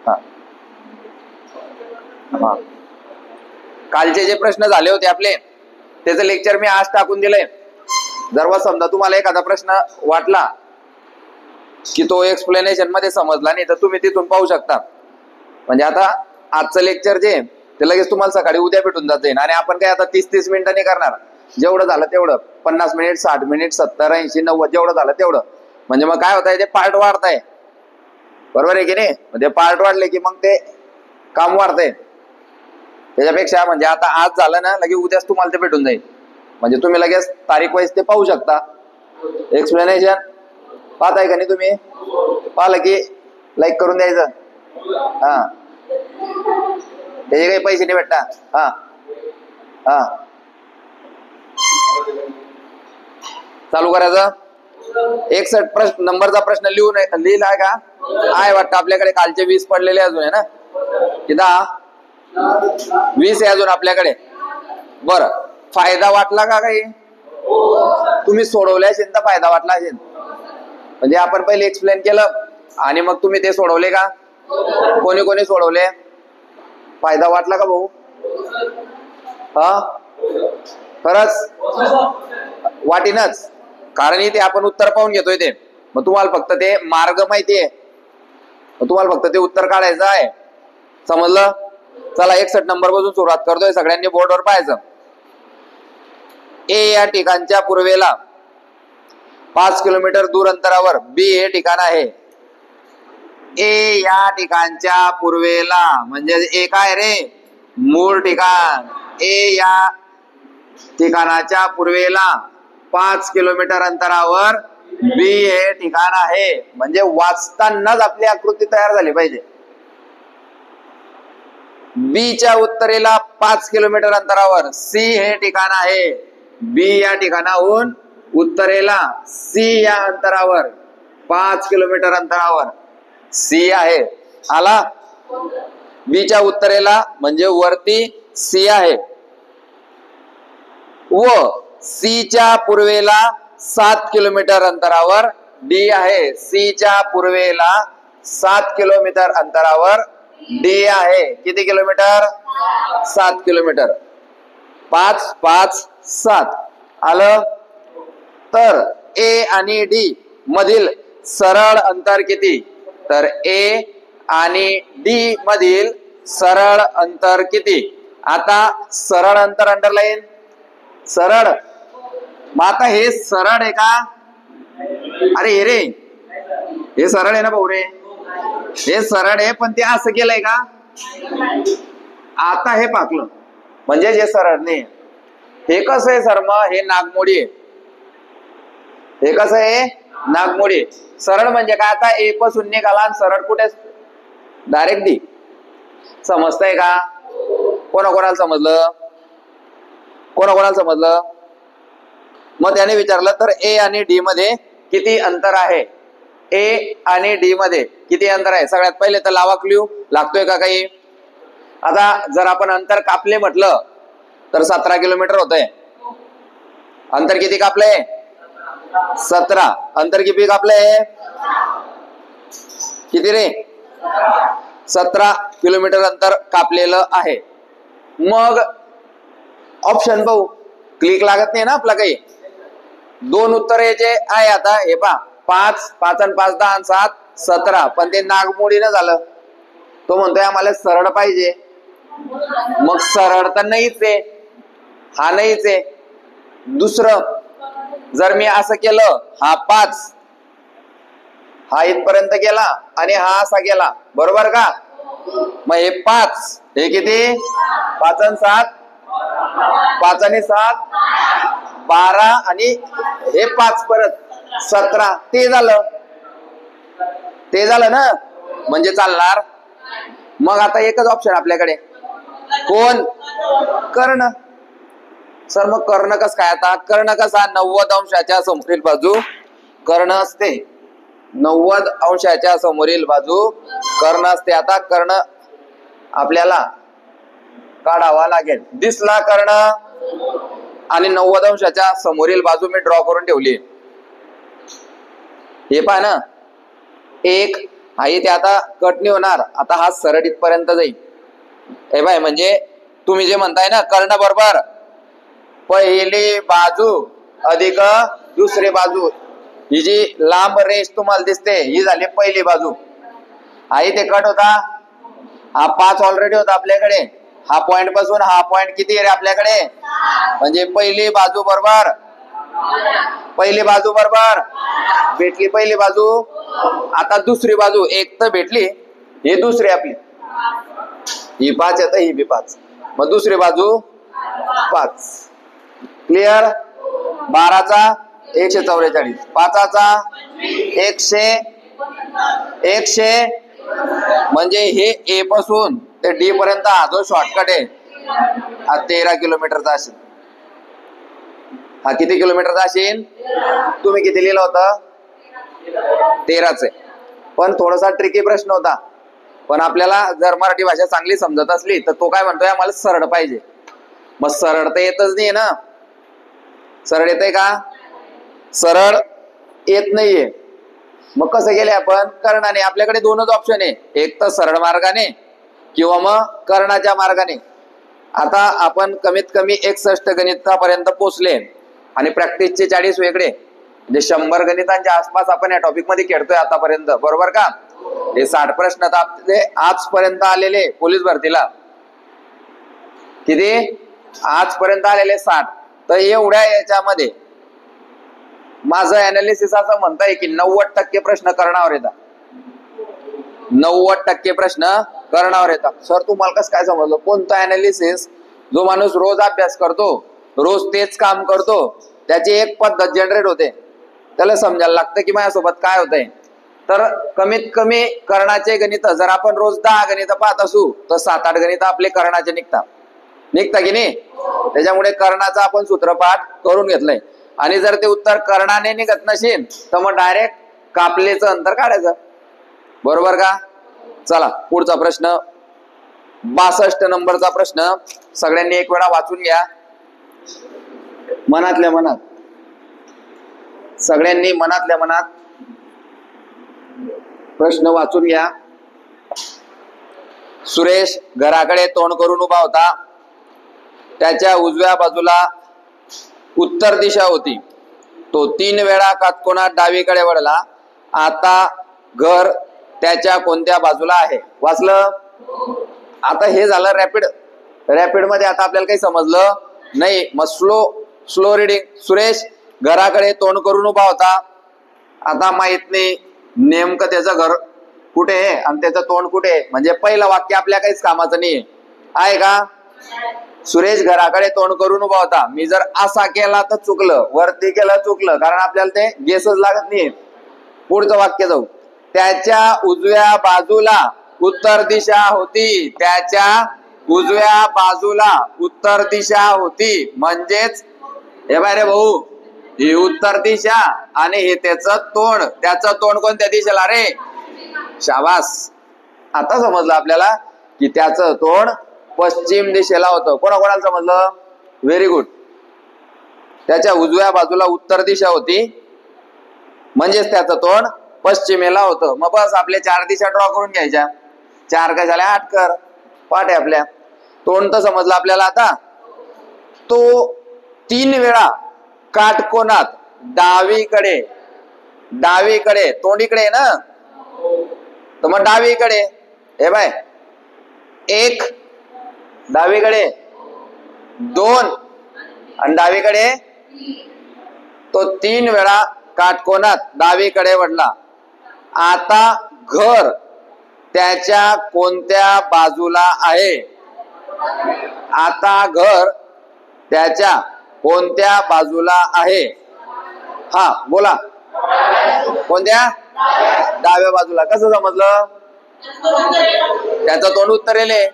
हा हा कालचे जे प्रश्न झाले होते आपले त्याचं लेक्चर मी आज टाकून दिलंय. जर समजा तुम्हाला एखादा प्रश्न वाटला की तो एक्सप्लेनेशन मध्ये समजला नाही तर तुम्ही तिथून पाहू शकता. म्हणजे आता आजचं लेक्चर जे ते लगेच तुम्हाला सकाळी उद्या भेटून जात जाईल. आणि आपण काय आता 30-30 मिनिटांनी करणार, जेवढं झालं तेवढं, 50 मिनिट 60 मिनिट 70 80 90 जेवढं झालं तेवढं. म्हणजे मग काय होत आहे, ते पार्ट वाढताय, बरोबर आहे की नाही. म्हणजे पार्ट वाढले की मग ते काम वाढतंय. त्याच्यापेक्षा म्हणजे आता आज झालं ना लगेच उद्याच तुम्हाला ते भेटून जाईल. म्हणजे तुम्ही लगेच तारीख वाईज ते पाहू शकता. एक्सप्लेनेशन पाहताय का नाही तुम्ही? पाहिलं की लाईक करून द्यायचं. हा त्याचे काही पैसे नाही भेटतात. हा हा चालू करायचं. 61 प्रश्न नंबरचा प्रश्न लिहिलाय का? आहे वाटतं आपल्याकडे. कालचे 20 पडलेले अजून आहे ना, की 10-20 आहे अजून आपल्याकडे. बरं, फायदा वाटला का काही? तुम्ही सोडवले असेल तर फायदा वाटला असेल. म्हणजे आपण पहिले एक्सप्लेन केलं आणि मग तुम्ही ते सोडवले का? कोणी कोणी सोडवले? फायदा वाटला का भाऊ? हा खरंच वाटीनच, कारण इथे आपण उत्तर पाहून घेतोय ते. मग तुम्हाला फक्त ते मार्ग माहितीये, मग तुम्हाला फक्त ते उत्तर काढायचं आहे. समजलं? चला 61 नंबर पासून सुरुवात करतोय. सगळ्यांनी बोर्डवर पाहायचं. ए या ठिकाणच्या पूर्वेला 5 किलोमीटर दूर अंतरावर बी हे ठिकाण आहे. ए या ठिकाणच्या पूर्वेला म्हणजे ए काय रे? मूळ ठिकाण. ए या ठिकाणाच्या पूर्वेला 5 किलोमीटर अंतरावर बी हे ठिकाण आहे. म्हणजे वाचतानाच आपली आकृती तयार झाली पाहिजे. बी च्या उत्तरेला 5 किलोमीटर अंतरावर सी हे ठिकाण आहे. बी या ठिकाणाहून उत्तरेला सी या अंतरावर 5 किलोमीटर अंतरावर सी आहे. आला? बी च्या उत्तरेला म्हणजे वरती सी आहे व सी च्या पूर्वेला 7 किलोमीटर अंतरावर डी आहे. सी च्या पूर्वेला 7 किलोमीटर अंतरावर डी आहे. किती किलोमीटर? 7 किलोमीटर. 5 5 7 आलं. तर ए आणि डी मधील सरळ अंतर किती? तर ए आणि डी मधील सरळ अंतर किती? आता सरळ अंतर अंडरलाईन. सरळ, मग आता हे सरळ आहे का? अरे हे रे, हे सरळ आहे ना भाऊ रे, हे सरळ आहे. पण ते असं केलंय का? आता हे पाकलं म्हणजे जे सरळ नाही. हे कसं आहे सर? मग हे नागमोडी आहे. हे कसं आहे? नागमोडी. सरळ म्हणजे काय? आता ए पासून निघाला आणि सरळ कुठे? Direct D. समजतंय का? कोणाकोणाला समजलं? कोणाकोणाला समजलं? मग त्याने विचारलं तर ए आणि डी मध्ये किती अंतर आहे? ए आणि डी मध्ये किती अंतर आहे? सगळ्यात पहिले तर लावा क्ल्यू. लागतोय का काही? आता जर आपण अंतर कापले म्हटलं तर 17 किलोमीटर होतंय. अंतर किती कापले? 17. अंतर किती कापले? किती रे? 17 किलोमीटर अंतर कापलेलं आहे. मग ऑप्शन पाहू. क्लिक लागत नाही ना आपला काही. दोन उत्तर याचे आहे. आता हे पहा, 5 5 आणि 5 10 आणि 7 17. पण ते नागमोडीनं झालं. तो म्हणतोय आम्हाला सरळ पाहिजे. मग सरळ तर नाहीच आहे, हा नाहीच आहे. दुसरं जर मी असं केलं, हा 5 हा इथपर्यंत गेला आणि हा असा गेला, बरोबर का? मग हे 5 हे किती? 5 आणि 7 5 आणि 7 12 आणि हे 5 परत 17. ते झालं. ते झालं ना, म्हणजे चालणार. मग आता एकच ऑप्शन आपल्याकडे. कोण? कर्ण. सर मग कर्ण कस काय? आता कर्ण कसा? 90 अंशाच्या समोरील बाजू कर्ण असते. 90 अंशाच्या समोरील बाजू कर्ण असते. आता कर्ण आपल्याला काढावा लागेल. दिसला कर्ण आणि 90 अंशाच्या समोरील बाजू मी ड्रॉ करून ठेवली. हे पहा ना, 1 आई ते आता कट नाही होणार, आता हा सरळ इथपर्यंत जाईल. हे बाय म्हणजे तुम्ही जे म्हणताय ना कर्ण बरोबर पहिली बाजू अधिक दुसरी बाजू, ही जी लांब रेष तुम्हाला दिसते ही झाली पहिली बाजू. आई ते कट होता, हा 5 ऑलरेडी होता आपल्याकडे, हा पॉइंट पासून हा पॉइंट किती आहे आपल्याकडे, म्हणजे पहिली बाजू बरोबर पहिली बाजू बरोबर भेटली पहिली बाजू. आता दुसरी बाजू एक तर भेटली, ही दुसरी आपली, ही 5 येतं, ही बी 5, मग दुसरी बाजू 5. क्लिअर. 12चा 144, 5चा 100 म्हणजे हे ए पासून ते डी पर्यंत हा जो शॉर्टकट आहे हा 13 किलोमीटरचा असेल. हा किती किलोमीटरचा असेल, तुम्ही किती लिहिलं होतं, 13च आहे. पण थोडासा ट्रिकी प्रश्न होता, पण आपल्याला जर मराठी भाषा चांगली समजत असली तर तो काय म्हणतोय, आम्हाला सरळ पाहिजे. मग सरळ तर येतच नाही ना, सरळ येतंय का, सरळ येत नाहीये. मग कसं गेले आपण, कर्णाने. आपल्याकडे दोनच ऑप्शन आहे, एक तर सरळ मार्गाने किंवा मग कर्णाच्या मार्गाने. आता आपण कमीत कमी 61 गणितापर्यंत पोहोचले आणि प्रॅक्टिसचे 40 वेगळे, म्हणजे 100 गणितांच्या आसपास आपण या टॉपिक मध्ये खेळतोय आतापर्यंत, बरोबर का. हे 60 प्रश्न तर आपले आजपर्यंत आलेले पोलीस भरतीला, किती आजपर्यंत आलेले 60. तर एवढ्या याच्यामध्ये माझं अनालिसिस असं म्हणताय की 90% प्रश्न कर्णावर येतात, 90% प्रश्न कर्णावर येतात. सर तुम्हाला कसं काय समजलं, कोणतं अनालिसिस, जो माणूस रोज अभ्यास करतो, रोज तेच काम करतो, त्याची एक पद्धत जनरेट होते, त्याला समजायला लागतं की माझ्यासोबत काय होतंय. तर कमीत कमी कर्णाचे गणित जर आपण रोज 10 गणित पाहत असू तर 7-8 गणित आपले कर्णाचे निघता की नाही. त्याच्यामुळे कर्णाचा आपण सूत्रपाठ करून घेतलंय, आणि जर ते उत्तर कर्णाने निघत नसेल तर मग डायरेक्ट कापलेचं अंतर काढायचं, बरोबर का. चला पुढचा प्रश्न, 62 नंबरचा प्रश्न. सगळ्यांनी एक वेळा वाचून घ्या, मनातल्या मनात, सगळ्यांनी मनातल्या मनात प्रश्न वाचून घ्या. सुरेश घराकडे तोंड करून उभा होता, त्याच्या उजव्या बाजूला उत्तर दिशा होती, तो 3 वेळा काटकोनात डावीकडे वळला. आता घर त्याच्या कोणत्या बाजूला आहे, वाचलं. आता हे झालं रॅपिड मध्ये. आता आपल्याला काही समजलं नाही, मग स्लो रिडिंग. सुरेश घराकडे तोंड करून उभा होता, आता माहित नाही नेमकं त्याचं घर कुठे आहे आणि त्याचं तोंड कुठे आहे, म्हणजे पहिलं वाक्य आपल्या काहीच कामाचं नाही आहे का. सुरेश घराकडे तोंड करून उभा होता, मी जर असा केला तर चुकलं, वरती केलं चुकलं, कारण आपल्याला ते गेसच लागत नाही. पुढचं वाक्य जाऊ, त्याच्या उजव्या बाजूला उत्तर दिशा होती, त्याच्या उजव्या बाजूला उत्तर दिशा होती, म्हणजेच हे बाय रे भाऊ, ही उत्तर दिशा आणि हे त्याचं तोंड कोणत्या दिशेला रे, शाबास. आता समजलं आपल्याला की त्याचं तोंड पश्चिम दिशेला होतं. कोणाकोणाला समजलं, व्हेरी गुड. त्याच्या उजव्या बाजूला उत्तर दिशा होती, म्हणजेच त्याचं तोंड पश्चिमेला होतं. मग बस आपल्या 4 दिशा ड्रॉ करून घ्यायच्या. 4 कशाला 8 कर, पाठ आहे आपल्या. तोंड तर समजलं आपल्याला. आता तो 3 वेळा काटकोनात डावीकडे तोंड इकडे आहे ना, तर मग डावीकडे, हे बाय 1 डावीकडे, 2 आणि डावीकडे, तो 3 वेळा काटकोनात डावीकडे वळला. आता घर त्याच्या कोणत्या बाजूला आहे, आता घर त्याच्या कोणत्या बाजूला आहे, हा बोला, कोणत्या, डाव्या बाजूला. कसं समजलं, त्याचं तोंड उत्तरेले,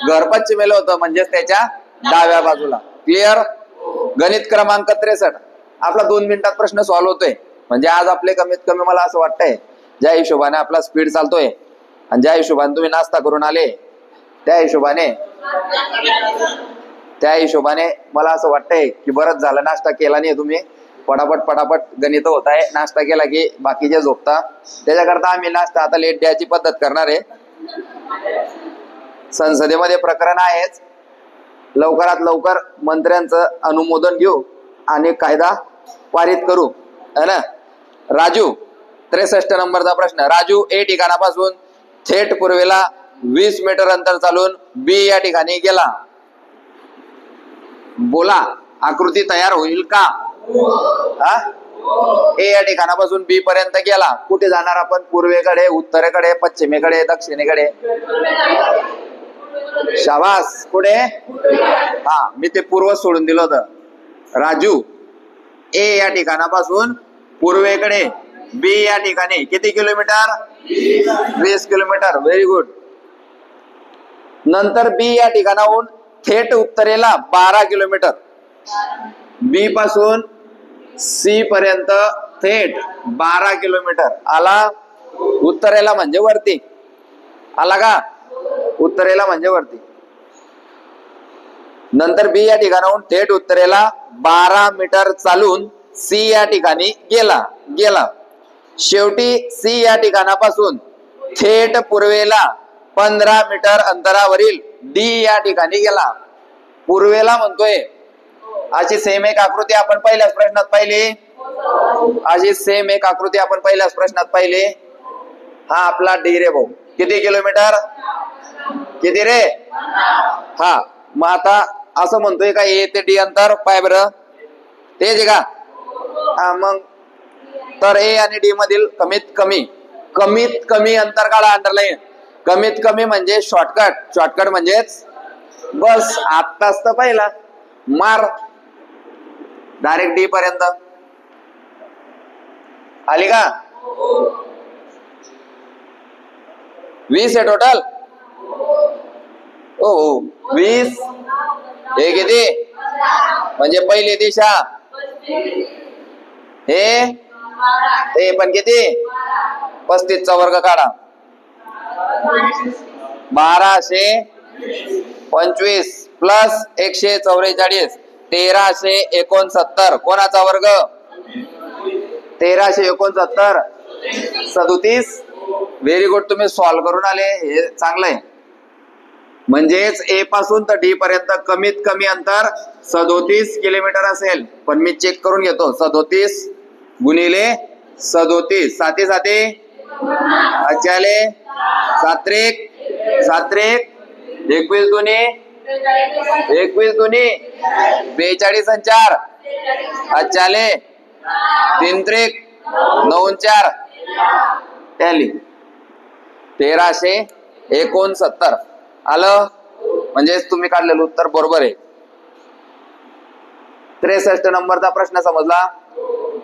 घर पश्चिमेला होतं, म्हणजेच त्याच्या डाव्या बाजूला. क्लिअर. गणित क्रमांक 63 आपला 2 मिनिटात प्रश्न सॉल्व्ह होतोय. म्हणजे आज आपले कमीत कमी मला असं वाटतंय ज्या हिशोबाने आपला स्पीड चालतोय आणि ज्या हिशोबाने तुम्ही नाश्ता करून आले, त्या हिशोबाने मला असं वाटतंय की बरंच झालं नाश्ता केला नाही तुम्ही, पटापट पटापट गणित होत आहे. नाश्ता केला की बाकीचे झोपता, त्याच्याकरता आम्ही नाश्ता आता लेट द्यायची पद्धत करणार आहे. संसदेमध्ये प्रकरण आहेच, लवकरात लवकर मंत्र्यांचं अनुमोदन घेऊ आणि कायदा पारित करू, है ना. राजू 63 नंबरचा प्रश्न. राजू ए ठिकाणापासून थेट पूर्वेला 20 मीटर अंतर चालून बी या ठिकाणी गेला. बोला, आकृती तयार होईल का? हा, ए या ठिकाणापासून बी पर्यंत गेला. कुठे जाणार आपण? पूर्वेकडे, उत्तरेकडे, पश्चिमेकडे, दक्षिणेकडे? शाबास. पुढे हा, मी ते पूर्व सोडून दिलं होतं. राजू ए या ठिकाणापासून पूर्वेकडे बी या ठिकाणी किती किलोमीटर? 20 किलोमीटर. Very good. नंतर बी या ठिकाणाहून थेट उत्तरेला 12 किलोमीटर. बी पासून सी पर्यंत थेट 12 किलोमीटर. आला? उत्तरेला म्हणजे वरती. आला का? उत्तरेला म्हणजे वरती. नंतर बी या ठिकाणाहून थेट उत्तरेला 12 मीटर चालून सी या ठिकाणी गेला. शेवटी सी या ठिकाणापासून थेट पूर्वेला 15 मीटर अंतरावरील डी या ठिकाणी गेला. पूर्वेला म्हणतोय. अशी सेम एक आकृती आपण पहिल्याच प्रश्नात पाहिली. हा आपला डी रे भाऊ. किती किलोमीटर? किती रे? हा, मग आता असं म्हणतोय का ए ते डी अंतर पाय बरं, तेच आहे का? हा, मग तर ए आणि डी मधील कमीत कमी अंतर काढा. अंडरलाईन. कमीत कमी म्हणजे शॉर्टकट म्हणजेच बस. आत्ताच तर पहिला मार डायरेक्ट डी पर्यंत. आली का? 20 आहे टोटल. हो 20. हे किती? म्हणजे पहिली दिशा हे पण किती? 35 चा वर्ग काढा. 1225 प्लस 144 1369. कोणाचा वर्ग? 1369. 37. Very good. तुम्ही सॉल्व्ह करून आले, हे चांगलं आहे. म्हणजेच ए पासून तर डी पर्यंत कमीत कमी अंतर 37 किलोमीटर असेल. पण मी चेक करून घेतो. 37 गुणिले 37. 7 अचाले 7 21 दुनी 42 आणि 4 अचाले 3 9 4 टॅली 1369. आलं? म्हणजेच तुम्ही काढलेलं उत्तर बरोबर आहे. 63 नंबरचा प्रश्न समजला.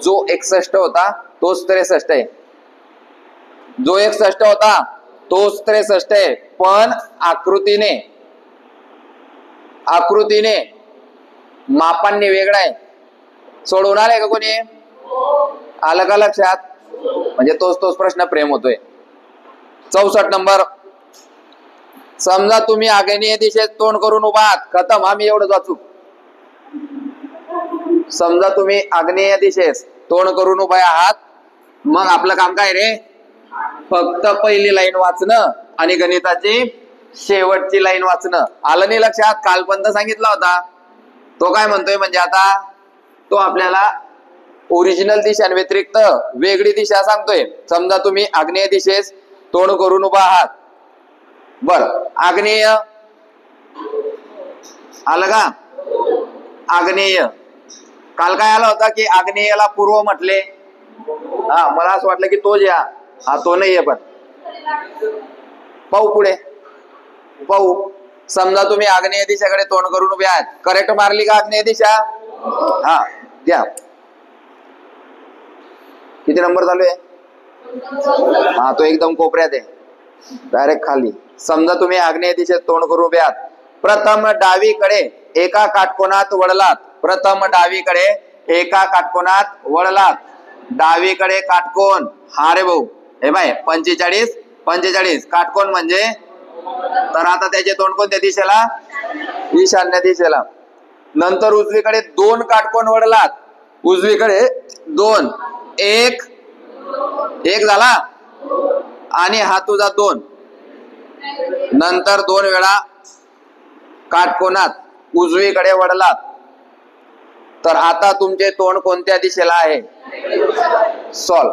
जो 61 होता तोच 63 आहे. जो 61 होता तोच 63 आहे. पण आकृतीने मापांनी वेगळा आहे. सोडवून आलाय का कोणी? आलं का लक्षात? म्हणजे तोच प्रश्न प्रेम होतोय. 64 नंबर. समजा तुम्ही आग्नेय दिशेत तोंड करून उभा आहात. खतम. आम्ही एवढं वाचू. समजा तुम्ही आग्नेय दिशेस तोंड करून उभे आहात. मग आपलं काम काय रे? फक्त पहिली लाईन वाचणं आणि गणिताची शेवटची लाईन वाचणं. आलं नाही लक्षात? कालपर्यंत सांगितला होता. तो काय म्हणतोय म्हणजे आता तो आपल्याला ओरिजिनल दिशांव्यतिरिक्त वेगळी दिशा सांगतोय. समजा तुम्ही आग्नेय दिशेस तोंड करून उभा आहात. बर, आग्नेय आलं का? आग्नेय. काल काय आला होता की आग्नेयला पूर्व म्हटले. हा, मला असं वाटलं की तो ज्या हा तो नाहीये. पण पाहू पुढे पाहू. समजा तुम्ही आग्नेय दिशेकडे तोंड करून उभे आहात. करेक्ट मारली का आग्नेय दिशा? हा, द्या. किती नंबर चालू आहे? हा, तो एकदम कोपऱ्यात आहे, डायरेक्ट खाली. समजा तुम्ही आग्नेय दिशेत तोंड करून उभे आहात. प्रथम डावीकडे एका काटकोनात वळलात. डावीकडे काटकोन. हा रे भाऊ, हे बाय 45 काटकोन म्हणजे. तर आता त्याचे तोंड कोणत्या दिशेला? ईशान्य दिशेला. नंतर उजवीकडे 2 काटकोन वळलात. उजवीकडे 2, 1 1 झाला आणि हा तुझा 2, नंतर 2 वेळा काटकोनात उजवीकडे वळलात, तर आता तुमचे तोंड कोणत्या दिशेला आहे? सॉल्व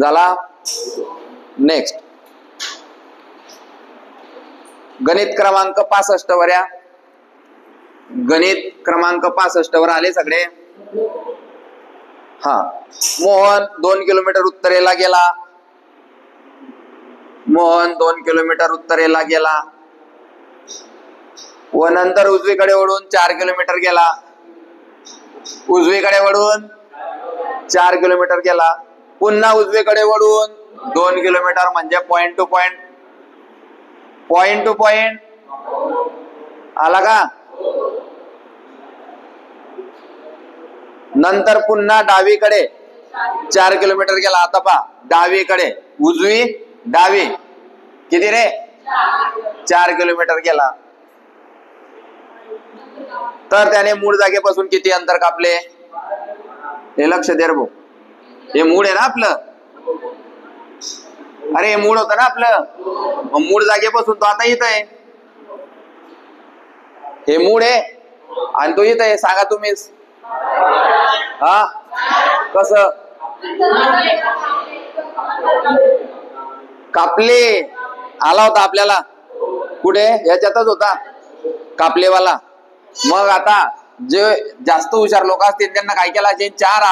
झाला. नेक्स्ट गणित क्रमांक 65 वर या. गणित क्रमांक 65 वर आले सगळे. हा, मोहन 2 किलोमीटर उत्तरेला गेला. मोहन 2 किलोमीटर उत्तरेला गेला व नंतर उजवीकडे वळून 4 किलोमीटर गेला. उजवीकडे वळून 4 किलोमीटर गेला. पुन्हा उजवीकडे वळून 2 किलोमीटर, म्हणजे point two point. Point two point आला का? नंतर पुन्हा डावीकडे 4 किलोमीटर गेला. आता पहा, डावीकडे उजवी डावी किती रे? 4 किलोमीटर गेला. तर त्याने मूळ जागेपासून किती अंतर कापले? हे लक्ष दे रे भाऊ. हे मूळ आहे ना आपलं. अरे हे मूळ होतं ना आपलं. मूळ जागेपासून तो आता इथं आहे. हे मूळ आहे आणि तो इथं आहे. सांगा तुम्हीच. हा, कसं कापले? आला होता आपल्याला कुठे? याच्यातच होता कापलेवाला. मग आता जे जास्त हुशार लोक असतील त्यांना काय केला? 4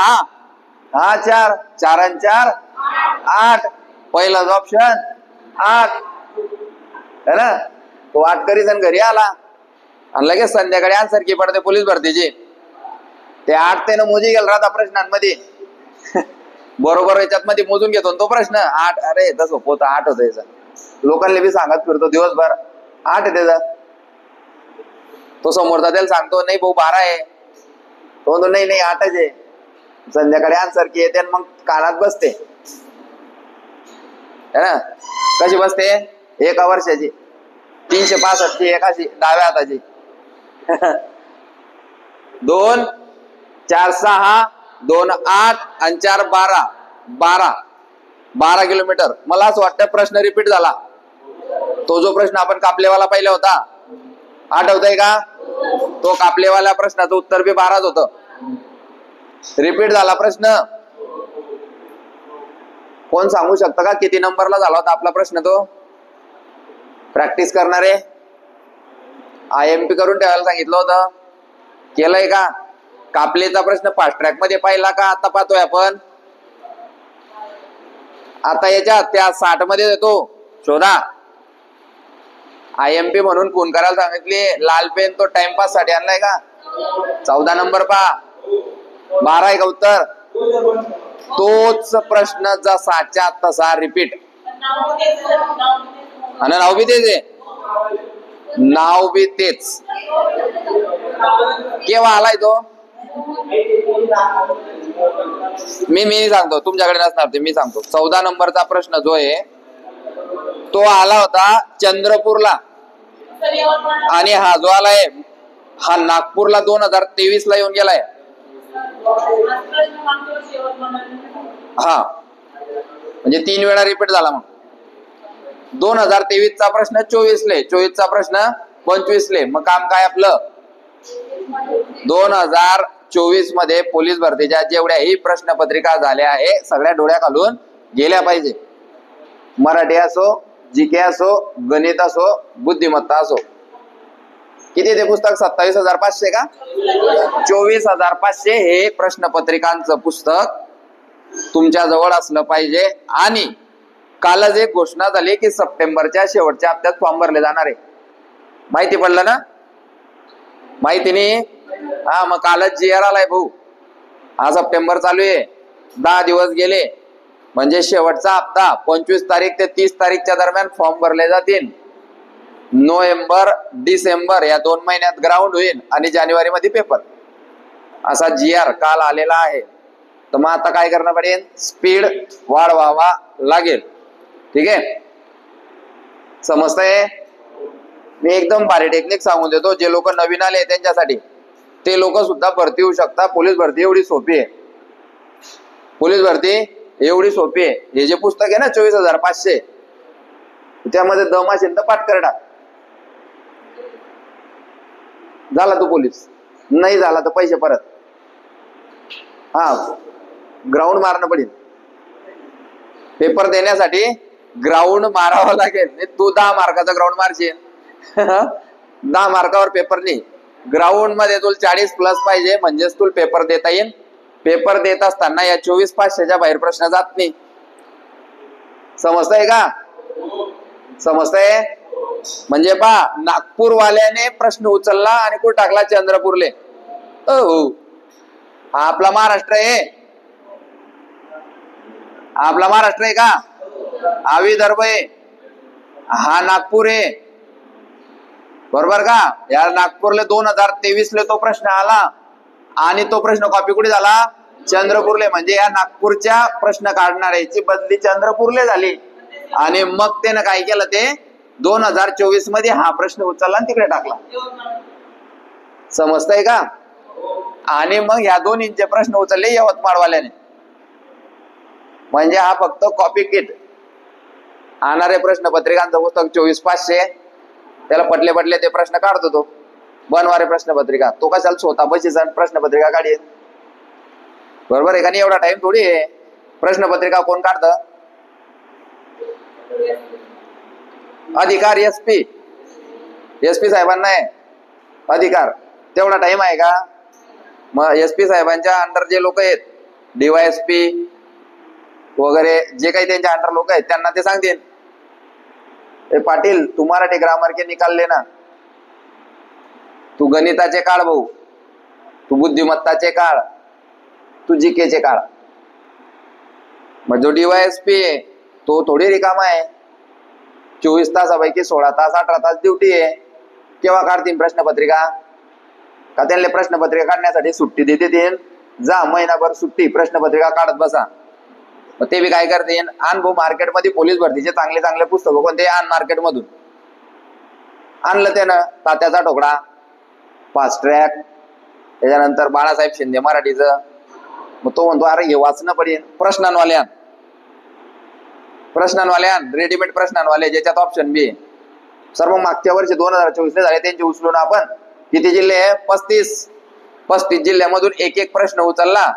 हा 4 4 आणि 4 8. पहिलाच ऑप्शन 8 है ना. तो 8 करीस आणि घरी आला आणि लगेच संध्याकाळी आन्सर की पडते पोलीस भरतीची. ते 8 ते मोजी गेला राहता प्रश्नांमध्ये. बरोबर याच्यात मध्ये मोजून घेतो तो प्रश्न 8. अरे तसं होतं 8 होतं याचा. लोकांना बी सांगत फिरतो दिवसभर 8 आहे त्याचा. तो समोरचा त्याला सांगतो नाही भाऊ 12 आहे. तो म्हणतो नाही नाही 8च आहे. संध्याकाळी आन्सर की येते मग कानात बसते है ना. कशी बसते? 1 वर्षाची 365 ची एकाशी डाव्या हाताची. 2 4 6 2 8 आणि 4 12 12 किलोमीटर. मला असं वाटतं प्रश्न रिपीट झाला. तो जो प्रश्न आपण कापलेवाला पाहिला होता आठवतंय का? तो कापलेवाल्या प्रश्नाचं उत्तर बी 12च होतं. रिपीट झाला प्रश्न. कोण सांगू शकतं का किती नंबरला झाला होता आपला प्रश्न? तो प्रॅक्टिस करणारे IMP करून ठेवायला सांगितलं होतं. केलंय का? कापलेचा प्रश्न फास्ट ट्रॅक मध्ये पाहिला का? आता पाहतोय आपण. आता याच्यात त्या 60 मध्ये देतो शोधा. IMP म्हणून फोन करायला सांगितले. लाल पेन तो टाइमपास साठी आणलाय का? 14 नंबर पहा. 12 आहे का उत्तर? तोच प्रश्न जसाच्या तसा रिपीट. आणि नाव बी तेच आहे. नाव बी तेच. केव्हा आलाय तो? मी सांगतो, तुमच्याकडे नसणार ते. मी सांगतो. 14 नंबरचा प्रश्न जो आहे तो आला होता चंद्रपूरला आणि हा जो आलाय हा नागपूरला 2023 ला येऊन गेलाय. हा म्हणजे 3 वेळा रिपीट झाला. मग 2023 चा प्रश्न 24 ले, 24 चा प्रश्न 25 ले. मग काम काय आपलं? 2024 मध्ये पोलीस भरतीच्या जेवढ्याही प्रश्नपत्रिका झाल्या आहे सगळ्या डोळ्या घालून गेल्या पाहिजे. मराठी असो, जीके असो, गणित असो, बुद्धिमत्ता असो. किती ते पुस्तक? 27,500 का? 24,500 हे प्रश्नपत्रिकांचं पुस्तक तुमच्या जवळ असलं पाहिजे. आणि कालच एक घोषणा झाली की सप्टेंबरच्या शेवटच्या हप्त्यात फॉर्म भरले जाणार आहे. माहिती पडलं ना? माहिती नाही? हा, मग कालच GR आलाय भाऊ. हा सप्टेंबर चालू आहे. 10 दिवस गेले म्हणजे शेवटचा हप्ता 25 तारीख ते 30 तारीखच्या दरम्यान फॉर्म भरले जातील. नोव्हेंबर डिसेंबर या 2 महिन्यात ग्राउंड होईल आणि जानेवारी मध्ये पेपर. असा GR काल आलेला आहे. तर मग आता काय करणं पडेल? स्पीड वाढवावा लागेल. ठीक आहे, समजतंय? मी एकदम भारी टेक्निक सांगून देतो जे लोक नवीन आले त्यांच्यासाठी. ते लोक सुद्धा भरती होऊ शकतात. पोलीस भरती एवढी सोपी आहे. पोलीस भरती एवढी सोपी आहे. हे जे पुस्तक आहे ना 24,500, त्यामध्ये दम असेल तर पाठ कर टाक. झाला तू पोलीस, नाही झाला तर पैसे परत. हा, ग्राउंड मारणं पडेल. पेपर देण्यासाठी ग्राउंड मारावं लागेल. तू 10 मार्काचा ग्राउंड मारशील 10 मार्कावर पेपर नाही. ग्राउंड मध्ये तुला 40+ पाहिजे, म्हणजेच तुला पेपर देता येईल. पेपर देत असताना या 24,500च्या बाहेर प्रश्न जात नाही. समजतंय का? समजतंय? म्हणजे पहा, नागपूरवाल्याने प्रश्न उचलला आणि कुठे टाकला? चंद्रपूरले. हो, हा आपला महाराष्ट्र आहे. आपला महाराष्ट्र आहे का? हा विदर्भ आहे, हा नागपूर आहे. बरोबर का? या नागपूरला 2023 तो प्रश्न आला आणि तो प्रश्न कॉपी कुठे झाला? चंद्रपूरले. म्हणजे या नागपूरच्या प्रश्न काढणाऱ्याची बदली चंद्रपूरले झाली आणि मग त्यानं काय केलं? ते 2024 मध्ये हा प्रश्न उचलला आणि तिकडे टाकला. समजतंय का? आणि मग ह्या दोन्हींचे प्रश्न उचलले यवतमाळवाल्याने. म्हणजे हा फक्त कॉपी किट. आणणारे प्रश्नपत्रिकांचं पुस्तक 24,500, त्याला पटले पटले ते प्रश्न काढतो तो. बनवारे प्रश्नपत्रिका तो कशाला स्वतः बशीचा प्रश्नपत्रिका काढेल? बरोबर आहे का नाही? एवढा टाइम थोडी आहे. प्रश्नपत्रिका कोण काढतं? अधिकार SP साहेबांना आहे अधिकार. तेवढा टाइम आहे का? मग SP साहेबांच्या अंडर जे लोक आहेत, DYSP वगैरे जे काही त्यांच्या अंडर लोक आहेत, त्यांना ते सांगतील, ए पाटील तू मराठी ग्रामर के निकाल लेना, तू गणिताचे काढ भाऊ, तू बुद्धिमत्ताचे काढ, तू GK चे काढ. मग जो DYSP आहे तो थोडी रिकामा आहे. 24 तासापैकी 16 तास 18 तास ड्युटी आहे. केव्हा काढतील प्रश्नपत्रिका? का त्यांना प्रश्नपत्रिका काढण्यासाठी सुट्टी देते? जा महिनाभर सुट्टी, प्रश्नपत्रिका काढत बसा. मग ते बी काय करते? आण भाऊ मार्केटमध्ये पोलीस भरतीचे चांगले चांगले पुस्तकं कोणते आण मार्केटमधून. आणलं त्यानं तात्याचा ठोकळा, फास्ट ट्रॅक, त्याच्यानंतर बाळासाहेब शिंदे मराठीचं. मग तो म्हणतो अरे हे वाचणं पडेल. प्रश्नांवाल्यान रेडीमेड प्रश्नांवाले ज्याच्यात ऑप्शन बी आहे. सर्व मागच्या वर्षी 2024 झाले त्यांचे उचलून आपण किती जिल्हे आहे? 35 जिल्ह्यामधून एक प्रश्न उचलला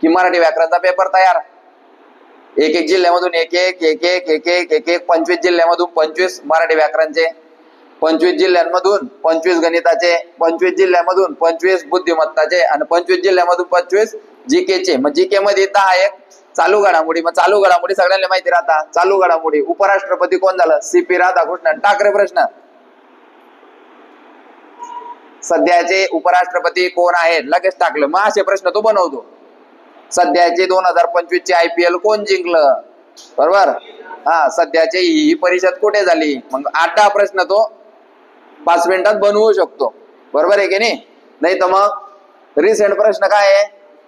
की मराठी व्याकरणचा पेपर तयार. एक जिल्ह्यामधून एक 25 जिल्ह्यामधून 25 मराठी व्याकरणचे, 25 जिल्ह्यांमधून 25 गणिताचे, 25 जिल्ह्यामधून 25 बुद्धिमत्ताचे आणि 25 जिल्ह्यामधून 25 GK चे. मग GK मध्ये 10 चालू घडामोडी. मग चालू घडामोडी सगळ्यांना माहिती राहता. चालू घडामोडी उपराष्ट्रपती कोण झालं? CP राधाकृष्णन. टाकरे प्रश्न. सध्याचे उपराष्ट्रपती कोण आहेत? लगेच टाकलं. मग असे प्रश्न तो बनवतो. सध्याचे 2025 चे IPL कोण जिंकलं? बरोबर. हा, सध्याचे ही परिषद कुठे झाली? मग 8 प्रश्न तो 5 मिनिटात बनवू शकतो. बरोबर आहे की नाही? नाही तर मग रिसेंट प्रश्न काय आहे?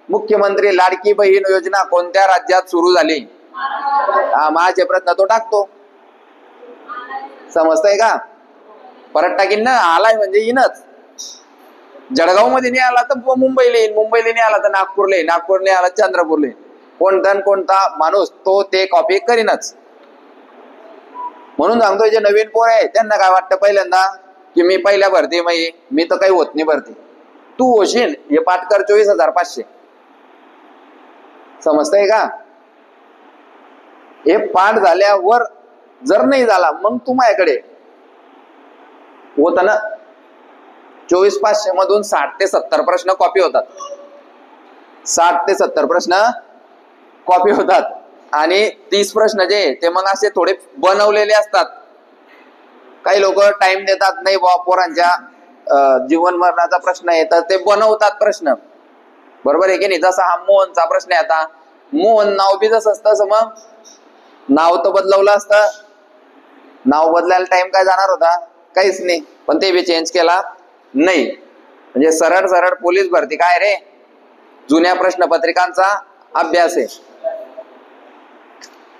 मुख्यमंत्री लाडकी बहीण योजना कोणत्या राज्यात सुरू झाली? हा, माझे प्रश्न तो टाकतो. समजतंय का? परत टाकीन ना. आलाय म्हणजे येईनच. जळगाव मध्ये नाही आला तर मुंबईला येईल, मुंबईला नाही आला तर नागपूरला येईल, नागपूरला नाही आला चंद्रपूरला येईल. कोणता माणूस तो ते कॉपी करीनच. म्हणून सांगतोय जे नवीन पोर आहे त्यांना काय वाटतं पहिल्यांदा की मी पहिल्या भरती मी तर काही होत नाही भरती. तू होशील हे पाठ कर 24,500. समजतंय का? हे पाठ झाल्यावर जर नाही झाला मग तू माझ्याकडे होत ना. 24,500 मधून 60 ते 70 प्रश्न कॉपी होतात. 60 ते 70 प्रश्न कॉपी होतात आणि 30 प्रश्न जे ते मग असे थोडे बनवलेले असतात. काही लोक टाइम देतात, नाही बा पोरांच्या जीवन मरणाचा प्रश्न आहे तर ते बनवतात प्रश्न. बरोबर आहे की नाही? जसा हा मोहनचा प्रश्न आहे. आता मोहन नाव बी जसं असतं मग नाव तर बदलवलं असतं. नाव बदलायला टाइम काय जाणार होता? काहीच नाही. पण ते बी चेंज केला नाही. म्हणजे सरळ पोलीस भरती काय रे? जुन्या प्रश्नपत्रिकांचा अभ्यास आहे.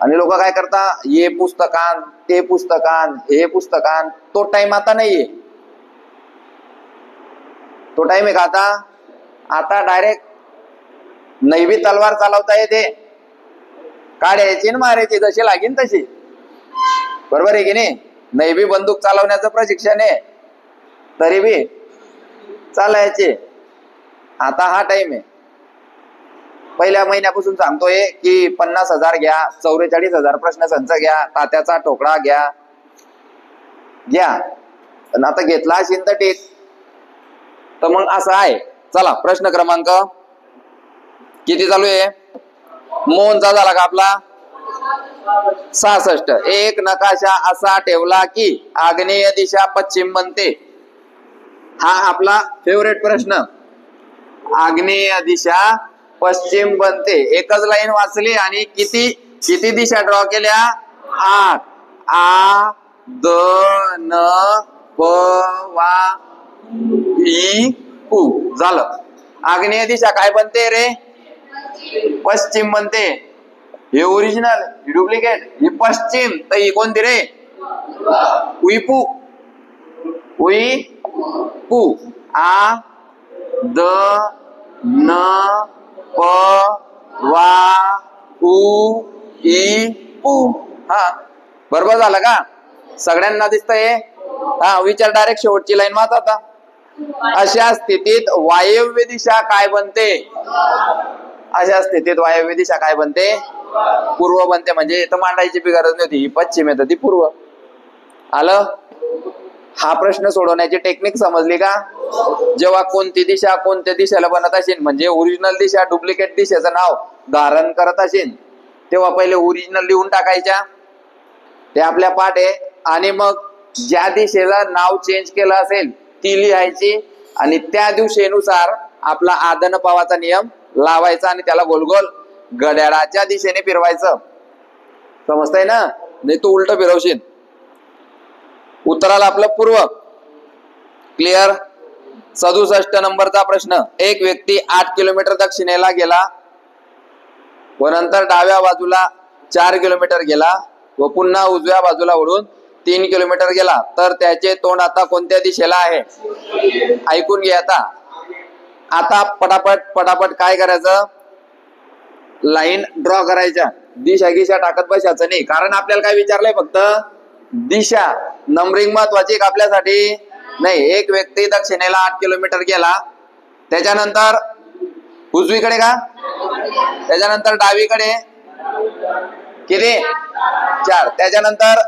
आणि लोक काय करता? हे पुस्तकान, ते पुस्तकान, हे पुस्तकान. तो टाइम आता नाहीये. तो टाइम आहे का आता? आता डायरेक्ट नैवी तलवार चालवता येते, काढायची ना मारायची जशी लागेल तशी, बरोबर आहे की नाही? नैवी बंदूक चालवण्याचं प्रशिक्षण आहे, तरी बी चालायचे. आता हा टाइम आहे. पहिल्या महिन्यापासून सांगतोय की 50,000 घ्या, 44,000 प्रश्न संच घ्या, तात्याचा ठोकळा घ्या. पण आता घेतला असेल तर ठीक. तर मग असं आहे. चला प्रश्न क्रमांक किती चालू आहे? मोहनचा झाला का आपला? 66. एक नकाशा असा ठेवला की आग्नेय दिशा पश्चिम बनते. हा आपला फेवरेट प्रश्न. आग्नेय दिशा पश्चिम बनते. एकच लाईन वाचली आणि किती दिशा ड्रॉ केल्या? 8. आ द न प वा ई उ. झालं. आग्नेय दिशा काय बनते रे? पश्चिम बनते. हे ओरिजिनल, ही डुप्लिकेट. ही पश्चिम, तर ही कोणती रे? उईपू. उईपू. आ द न प वा उ ई उ. हा बरोबर झालं का? सगळ्यांना दिसतंय? हा विचार डायरेक्ट शेवटची लाईन वाच आता. अशा स्थितीत वायव्य दिशा काय बनते? अशा स्थितीत वायव्य दिशा काय बनते? पूर्व बनते. म्हणजे इथं मांडायची बी गरज नव्हती. ही पश्चिम आहे तर ती पूर्व. आलं? हा प्रश्न सोडवण्याची टेक्निक समजली का? जेव्हा कोणती दिशा कोणत्या दिशेला बनत असेल, म्हणजे ओरिजिनल दिशा डुप्लिकेट दिशेचं नाव धारण करत असेल, तेव्हा पहिले ओरिजिनल लिहून टाकायच्या. ते आपल्या पाठ आहे. आणि मग ज्या दिशेला नाव चेंज केलं असेल ती लिहायची आणि त्या दिवशीनुसार आपला आदन पावाचा नियम लावायचा आणि त्याला गोल गोल घड्याळाच्या दिशेने फिरवायचं. समजतंय ना? नाही तू उलट फिरवशील. उत्तराला आपलं पूर्व. क्लिअर? 67 नंबरचा प्रश्न. एक व्यक्ती 8 किलोमीटर दक्षिणेला गेला व नंतर डाव्या बाजूला 4 किलोमीटर गेला व पुन्हा उजव्या बाजूला वळून 3 किलोमीटर गेला, तर त्याचे तोंड आता कोणत्या दिशेला आहे? ऐकून घे आता. आता पटापट काय करायचं? लाईन ड्रॉ करायच्या. दिशा गिशा टाकत बसायचं नाही, कारण आपल्याला काय विचारलंय? फक्त दिशा. नंबरिंग महत्वाची का आपल्यासाठी? नाही. एक व्यक्ती दक्षिणेला 8 किलोमीटर गेला, त्याच्यानंतर उजवीकडे का? त्याच्यानंतर डावीकडे किती? 4. त्याच्यानंतर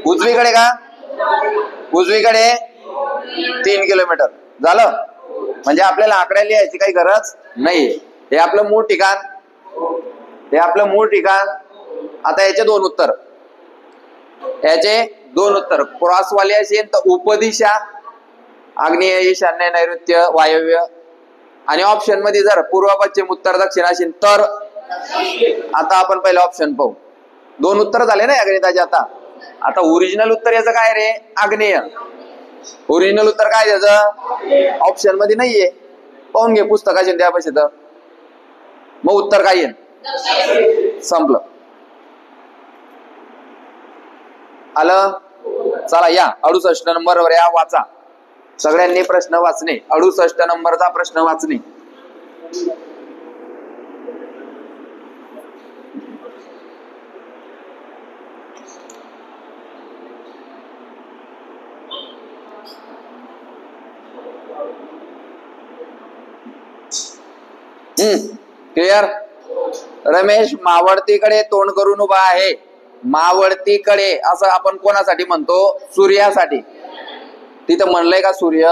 उजवीकडे का? उजवीकडे 3 किलोमीटर. झालं? म्हणजे आपल्याला आकड्या लिहायची काही गरज नाही. हे आपलं मूळ ठिकाण. हे आपलं मूळ ठिकाण. आता याचे 2 उत्तर. याचे 2 उत्तर. क्रॉसवाले असेल तर उपदिशा, आग्नेय, ईशान्य, नैऋत्य, वायव्य. आणि ऑप्शन मध्ये जर पूर्व, पश्चिम, उत्तर, दक्षिण असेल तर. आता आपण पहिले ऑप्शन पाहू. 2 उत्तर झाले ना या गणिताचे. आता ओरिजिनल उत्तर याचं काय रे? आग्नेय. ओरिजिनल उत्तर काय त्याचं? ऑप्शन मध्ये नाहीये. पाहून घे पुस्तकाचे द्या पैसे तर. मग उत्तर काय येईल? संपलं. आलं? चला या 68 नंबरवर या. वाचा सगळ्यांनी. प्रश्न वाचणे. 68 नंबरचा प्रश्न वाचणे. क्लिअर? रमेश मावळतीकडे तोंड करून उभा आहे. मावळतीकडे असं आपण कोणासाठी म्हणतो? सूर्यासाठी. तिथं म्हणलंय का सूर्य?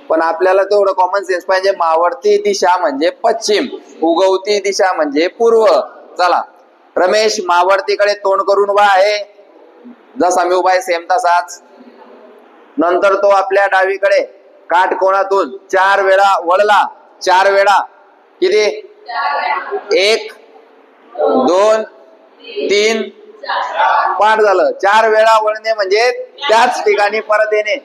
पण आपल्याला तेवढं कॉमन सेन्स पाहिजे. मावळती दिशा म्हणजे पश्चिम, उगवती दिशा म्हणजे पूर्व. चला. रमेश मावळतीकडे तोंड करून उभा आहे. जसा मी उभा आहे सेम तसाच. नंतर तो आपल्या डावीकडे काटकोनातून 4 वेळा वळला. 4 वेळा. किती? 1 2 3 5 झालं. 4 वेळा वळणे म्हणजे त्याच ठिकाणी परत येणे.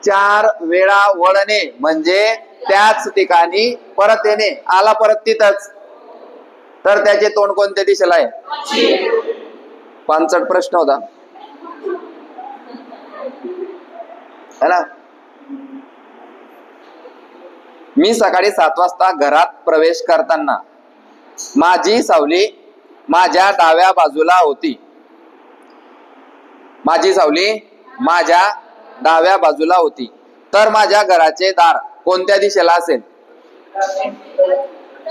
4 वेळा वळणे म्हणजे त्याच ठिकाणी परत येणे. आला परत तिथंच. तर त्याचे तोंड कोणत्या दिशेला आहे? 65 प्रश्न होता है ना? मी सकाळी 7 वाजता घरात प्रवेश करताना माझी सावली माझ्या डाव्या बाजूला होती. माझी सावली माझ्या डाव्या बाजूला होती. तर माझ्या घराचे दार कोणत्या दिशेला असेल?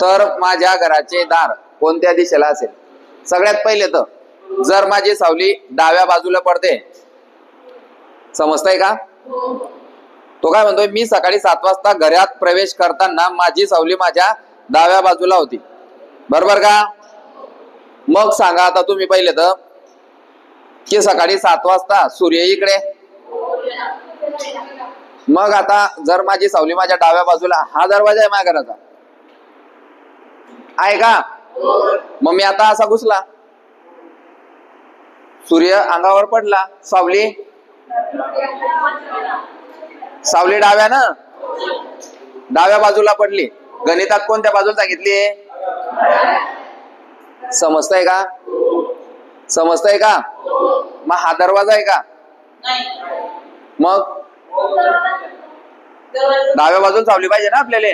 तर माझ्या घराचे दार कोणत्या दिशेला असेल? सगळ्यात पहिले तर जर माझी सावली डाव्या बाजूला पडते, समजतंय का? तो काय म्हणतोय, मी सकाळी 7 वाजता घरात प्रवेश करताना माझी सावली माझ्या डाव्या बाजूला होती. बरोबर का? मग सांगा आता तुम्ही पहिले तर की सकाळी 7 वाजता सूर्य इकडे, मग आता जर माझी सावली माझ्या डाव्या बाजूला, हा दरवाजा आहे माझ्या घराचा, आहे का? मग मी आता असा घुसला, सूर्य अंगावर पडला, सावली डाव्या ना, डाव्या बाजूला पडली. गणितात कोणत्या बाजूला सांगितली? समजतंय का? समजतंय का? मग हा दरवाजा आहे का? मग डाव्या बाजूला सावली पाहिजे ना आपल्याला.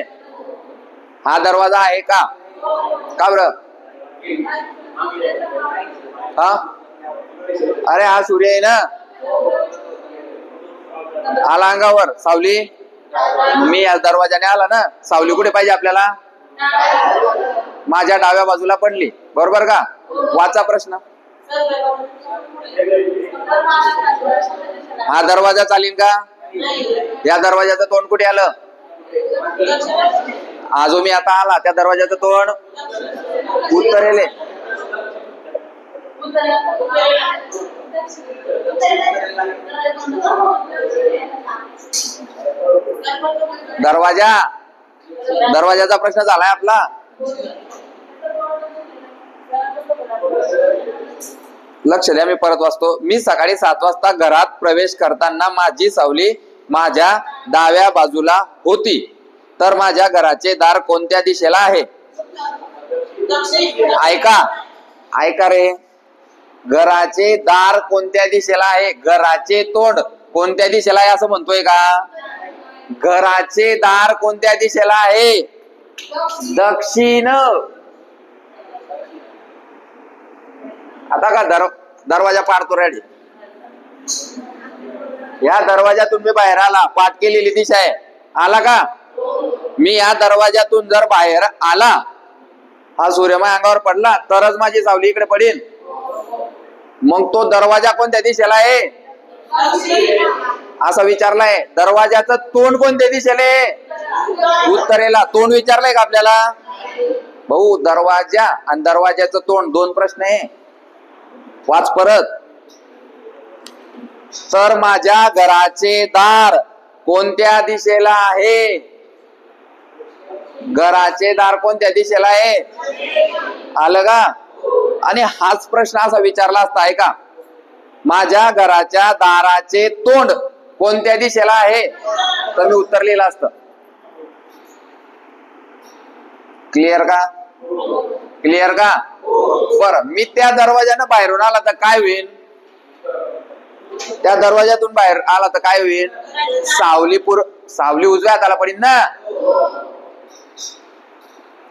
हा दरवाजा आहे का? का बरं? हा, अरे हा सूर्य आहे ना, आला अंगावर, सावली मी या दरवाजाने आला ना, सावली कुठे पाहिजे आपल्याला? माझ्या डाव्या बाजूला पडली. बरोबर का? वाचा प्रश्न. हा दरवाजा चालेल का? या दरवाजाचं तोंड कुठे आलं? हा जो मी आता आला त्या दरवाजाचं तोंड उत्तरेले. दरवाजाचा प्रश्न झालाय आपला. लक्ष द्या, मी परत वाचतो. मी सकाळी 7 वाजता घरात प्रवेश करताना माझी सावली माझ्या डाव्या बाजूला होती. तर माझ्या घराचे दार कोणत्या दिशेला आहे? ऐका रे, घराचे दार कोणत्या दिशेला आहे? घराचे तोंड कोणत्या दिशेला आहे असं म्हणतोय का? घराचे दार कोणत्या दिशेला आहे? दक्षिण. आता का दरवाजा पाडतो रेडी. या दरवाजातून मी बाहेर आला, पाठ केलेली दिशा आहे, आला का? मी या दरवाजातून जर बाहेर आला, हा सूर्य माझ्या अंगावर पडला तरच माझी सावली इकडे पडेल. मग तो दरवाजा कोणत्या दिशेला आहे असं विचारलाय. दरवाजाचं तोंड कोणत्या दिशेला आहे? उत्तरेला. तोंड विचारलंय का आपल्याला? भाऊ, दरवाजा आणि दरवाजाचं तोंड दोन प्रश्न आहे. वाच परत. तर माझ्या घराचे दार कोणत्या दिशेला आहे? घराचे दार कोणत्या दिशेला आहे? आलं का? आणि हाच प्रश्न असा विचारला असता आहे का, माझ्या घराच्या दाराचे तोंड कोणत्या दिशेला आहे, तर मी उत्तर लिहिलं असतं. क्लिअर का? क्लिअर का? बरं, मी त्या दरवाजानं बाहेरून आला तर काय होईल? त्या दरवाजातून बाहेर आला तर काय होईल? सावली उजव्या हाताला पडीन ना.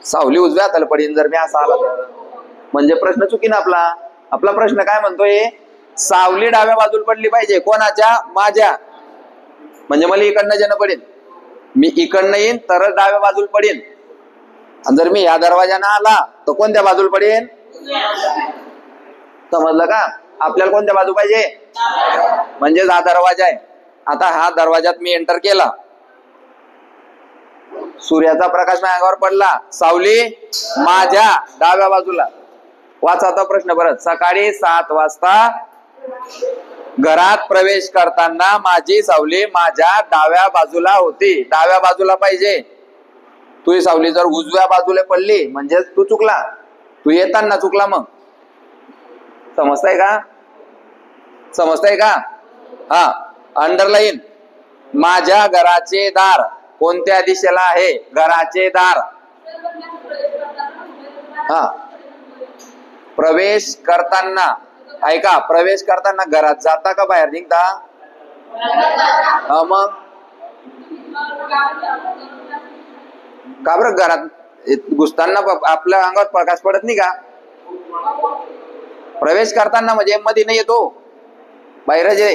सावली उजव्या हाताला पडीन जर मी असा आला तर. म्हणजे प्रश्न चुकीन आपला. आपला प्रश्न काय म्हणतोय? सावली डाव्या बाजूला पडली पाहिजे. कोणाच्या? माझ्या. म्हणजे मला इकडनं जेणं पडेल, मी इकडनं येईन तरच डाव्या बाजूला पडेल. आणि जर मी या दरवाजानं आला तर कोणत्या बाजूला पडेल? समजलं का? आपल्याला कोणत्या बाजू पाहिजे? म्हणजे हा दरवाजा आहे. आता हा दरवाजात मी एंटर केला, सूर्याचा प्रकाश माझ्या अंगावर पडला, सावली माझ्या डाव्या बाजूला. वाचा आता प्रश्न परत. सकाळी 7 वाजता घरात प्रवेश करताना माझी सावली माझ्या डाव्या बाजूला होती. डाव्या बाजूला पाहिजे. तुझी सावली जर उजव्या बाजूला पडली म्हणजे तू चुकला, तू येताना चुकला. मग समजताय का? समजताय का? हा, अंडरलाईन. माझ्या घराचे दार कोणत्या दिशेला आहे? घराचे दार. हा, प्रवेश करताना, ऐका, प्रवेश करताना घरात जाता का बाहेर निघता? मग का बरं घरात घुसताना आपल्या अंगात प्रकाश पडत नाही का? प्रवेश करताना म्हणजे मध्ये नाही येतो, बाहेरच आहे.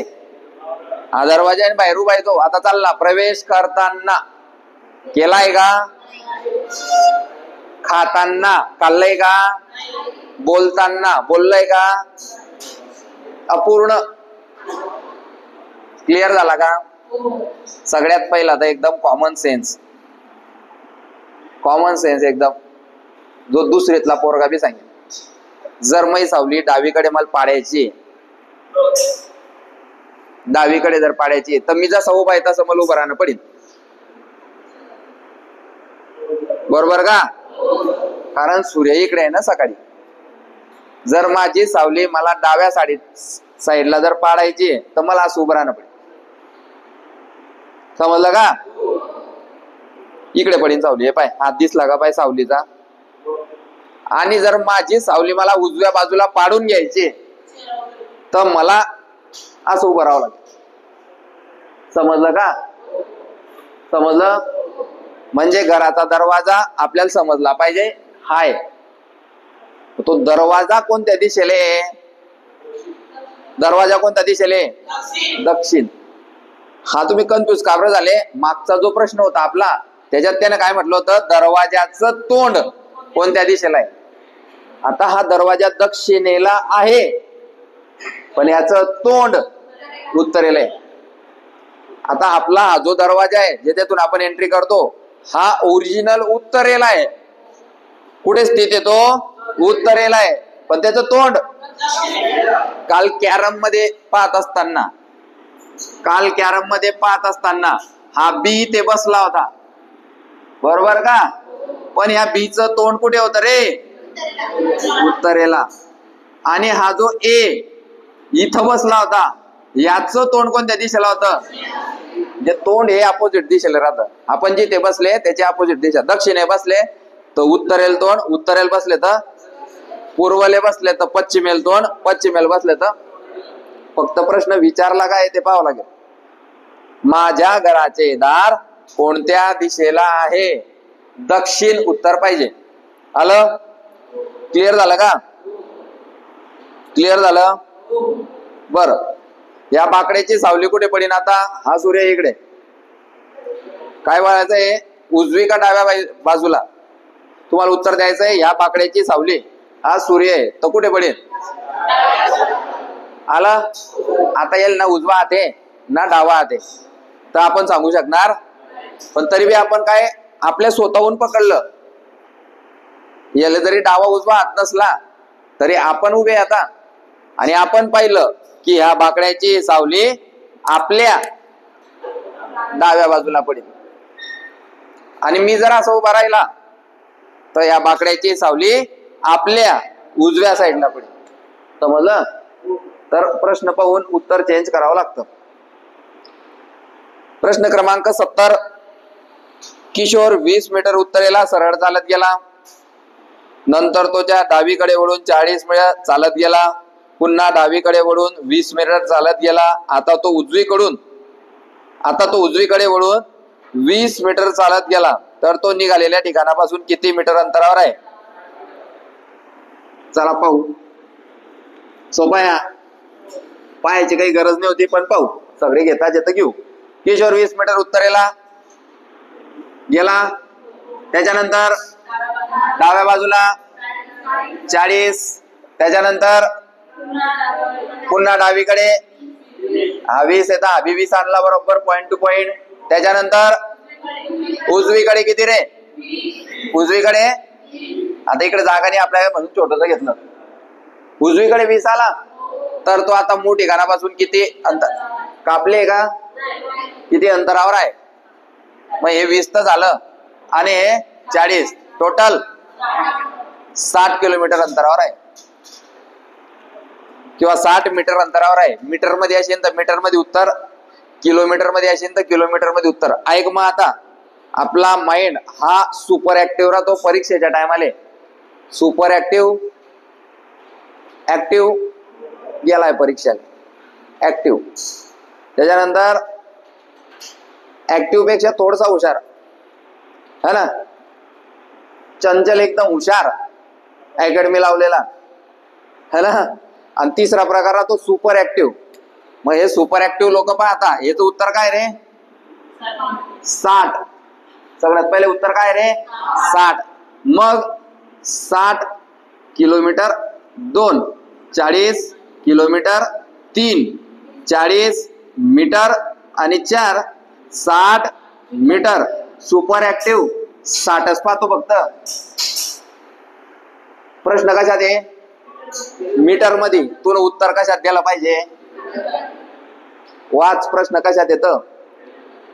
हा दरवाजा आणि बाहेर उभा येतो. आता चालला प्रवेश करताना केलाय का? खाताना खाल्लंय का? बोलताना बोललंय का? अपूर्ण. क्लिअर झाला का? सगळ्यात पहिला तर एकदम कॉमन सेन्स एकदम, जो दुसरीतला पोरगा बी सांगेल. जर मै सावली डावीकडे मला पाडायची, डावीकडे जर पाडायची, तर मी जसा उभा आहे तसं मला उभं राहणं पडेल. बरोबर का? कारण सूर्य इकडे आहे ना सकाळी. जर माझी सावली मला डाव्या साईडला जर पाडायची, तर मला असं उभं राहणं पडेल. समजलं का? इकडे पडेल सावली. हे पाय, हात दिसला का पाय सावलीचा? आणि जर माझी सावली मला उजव्या बाजूला पाडून घ्यायची, तर मला असं उभं राहावं लागेल. समजलं का? समजलं? म्हणजे घराचा दरवाजा आपल्याला समजला पाहिजे हाय. तो दरवाजा कोणत्या दिशेला आहे? दरवाजा कोणत्या दिशेला आहे? दक्षिण. हा तुम्ही कन्फ्युज का बरं झाले? मागचा जो प्रश्न होता आपला, त्याच्यात त्याने काय म्हटलं होतं? दरवाजाचं तोंड कोणत्या दिशेला आहे. आता हा दरवाजा दक्षिणेला आहे, पण याचं तोंड उत्तरेला आहे. आता आपला हा जो दरवाजा आहे, ज्याच्यातून आपण एंट्री करतो, हा ओरिजिनल उत्तरेला आहे. कुठे स्थित आहे तो? उत्तरेला आहे, पण त्याचं तोंड. काल कॅरम मध्ये पाहत असताना हा बी इथे बसला होता, बरोबर का? पण ह्या बीचं तोंड कुठे होतं रे? उत्तरेला. आणि हा जो ए इथं बसला होता, याचं तोंड कोणत्या दिशेला होतं? जे तोंड हे अपोजिट दिशेला राहतं. आपण जिथे बसले त्याची अपोजिट दिशा. दक्षिणे बसले तर उत्तरेला तोंड, उत्तरेला बसले तर पूर्वेला बसले तर पश्चिमेला तोंड, पश्चिमेला बसले तर. फक्त प्रश्न विचारला काय ते पाहावं लागेल. माझ्या घराचे दार कोणत्या दिशेला आहे? दक्षिण उत्तर पाहिजे. आलं? क्लिअर झालं का? क्लिअर झालं? बर. या बाकड्याची सावली कुठे पडेल आता? हा सूर्य इकडे. काय बघायचंय? उजवी का डाव्या बाजूला? तुम्हाला उत्तर द्यायचंय. या बाकड्याची सावली, हा सूर्य आहे, तो कुठे पडेल? आला? आता येईल ना उजवा हात आहे ना डावा हात आहे, तर आपण सांगू शकणार. पण तरी बी आपण काय आपल्या स्वतःहून पकडलं. याला जरी डावा उजवा हात नसला तरी आपण उभे आता, आणि आपण पाहिलं की ह्या बाकड्याची सावली आपल्या डाव्या बाजूला पडेल. आणि मी जर असं उभा राहिला तर या बाकड्याची सावली आपल्या उजव्या साईडला पडेल. समजलं? तर प्रश्न पाहून उत्तर चेंज करावं लागतं. प्रश्न क्रमांक 70. किशोर 20 मीटर उत्तरेला सरळ चालत गेला. नंतर तो त्या डावीकडे वळून 40 मीटर चालत गेला. पुन्हा डावीकडे वळून 20 मीटर चालत गेला. आता तो उजवीकडे वळून 20 मीटर चालत गेला. तर तो निघालेल्या ठिकाणापासून किती मीटर अंतरावर आहे? चला पाहू. सोपा आहे. पाहायची काही गरज नव्हती, पण पाहू. सगळे घेता येतं घेऊ. किशोर 20 मीटर उत्तरेला गेला. त्याच्यानंतर डाव्या बाजूला 40. त्याच्यानंतर पुन्हा डावीकडे 20 येतात. 20 आणला बरोबर पॉइंट टू पॉइंट. त्याच्यानंतर उजवीकडे किती रे? उजवीकडे आता इकडे जागा नाही आपल्याला म्हणून छोटस घेतलं. उजवीकडे 20 आला, तर तो आता मूळ ठिकाणापासून किती अंतर कापले का? किती अंतरावर आहे? मग हे 20 तर झालं आणि हे 40, टोटल 60 किलोमीटर अंतरावर आहे, किंवा 60 मीटर अंतरावर आहे. मीटर मध्ये असेल तर मीटर मध्ये उत्तर, किलोमीटर मध्ये असेल तर किलोमीटर मध्ये उत्तर. ऐक मग आता, आपला माइंड हा सुपर ऍक्टिव्ह राहतो परीक्षेच्या टायमाले. सुपर ऍक्टिव्ह गेलाय परीक्षेला ऍक्टिव्ह. त्याच्यानंतर ऍक्टिव्ह पेक्षा थोडासा हुशार है ना. चंचल एकदम हुशार अकॅडमी लावलेला है ना. आणि तिसरा प्रकार तो सुपर ऍक्टिव्ह. मग हे सुपर ऍक्टिव्ह लोक पाहता, याचं उत्तर काय रे? 60. सगळ्यात पहिले उत्तर काय रे? 60. मग 60 किलोमीटर 2, 40 किलोमीटर 3, 40 मीटर आणि 4, 60 मीटर. सुपर ऍक्टिव्ह 60च पाहतो फक्त. प्रश्न कशात आहे? मीटर मध्ये. तू उत्तर कशात द्यायला पाहिजे? वाच प्रश्न कशात येतं?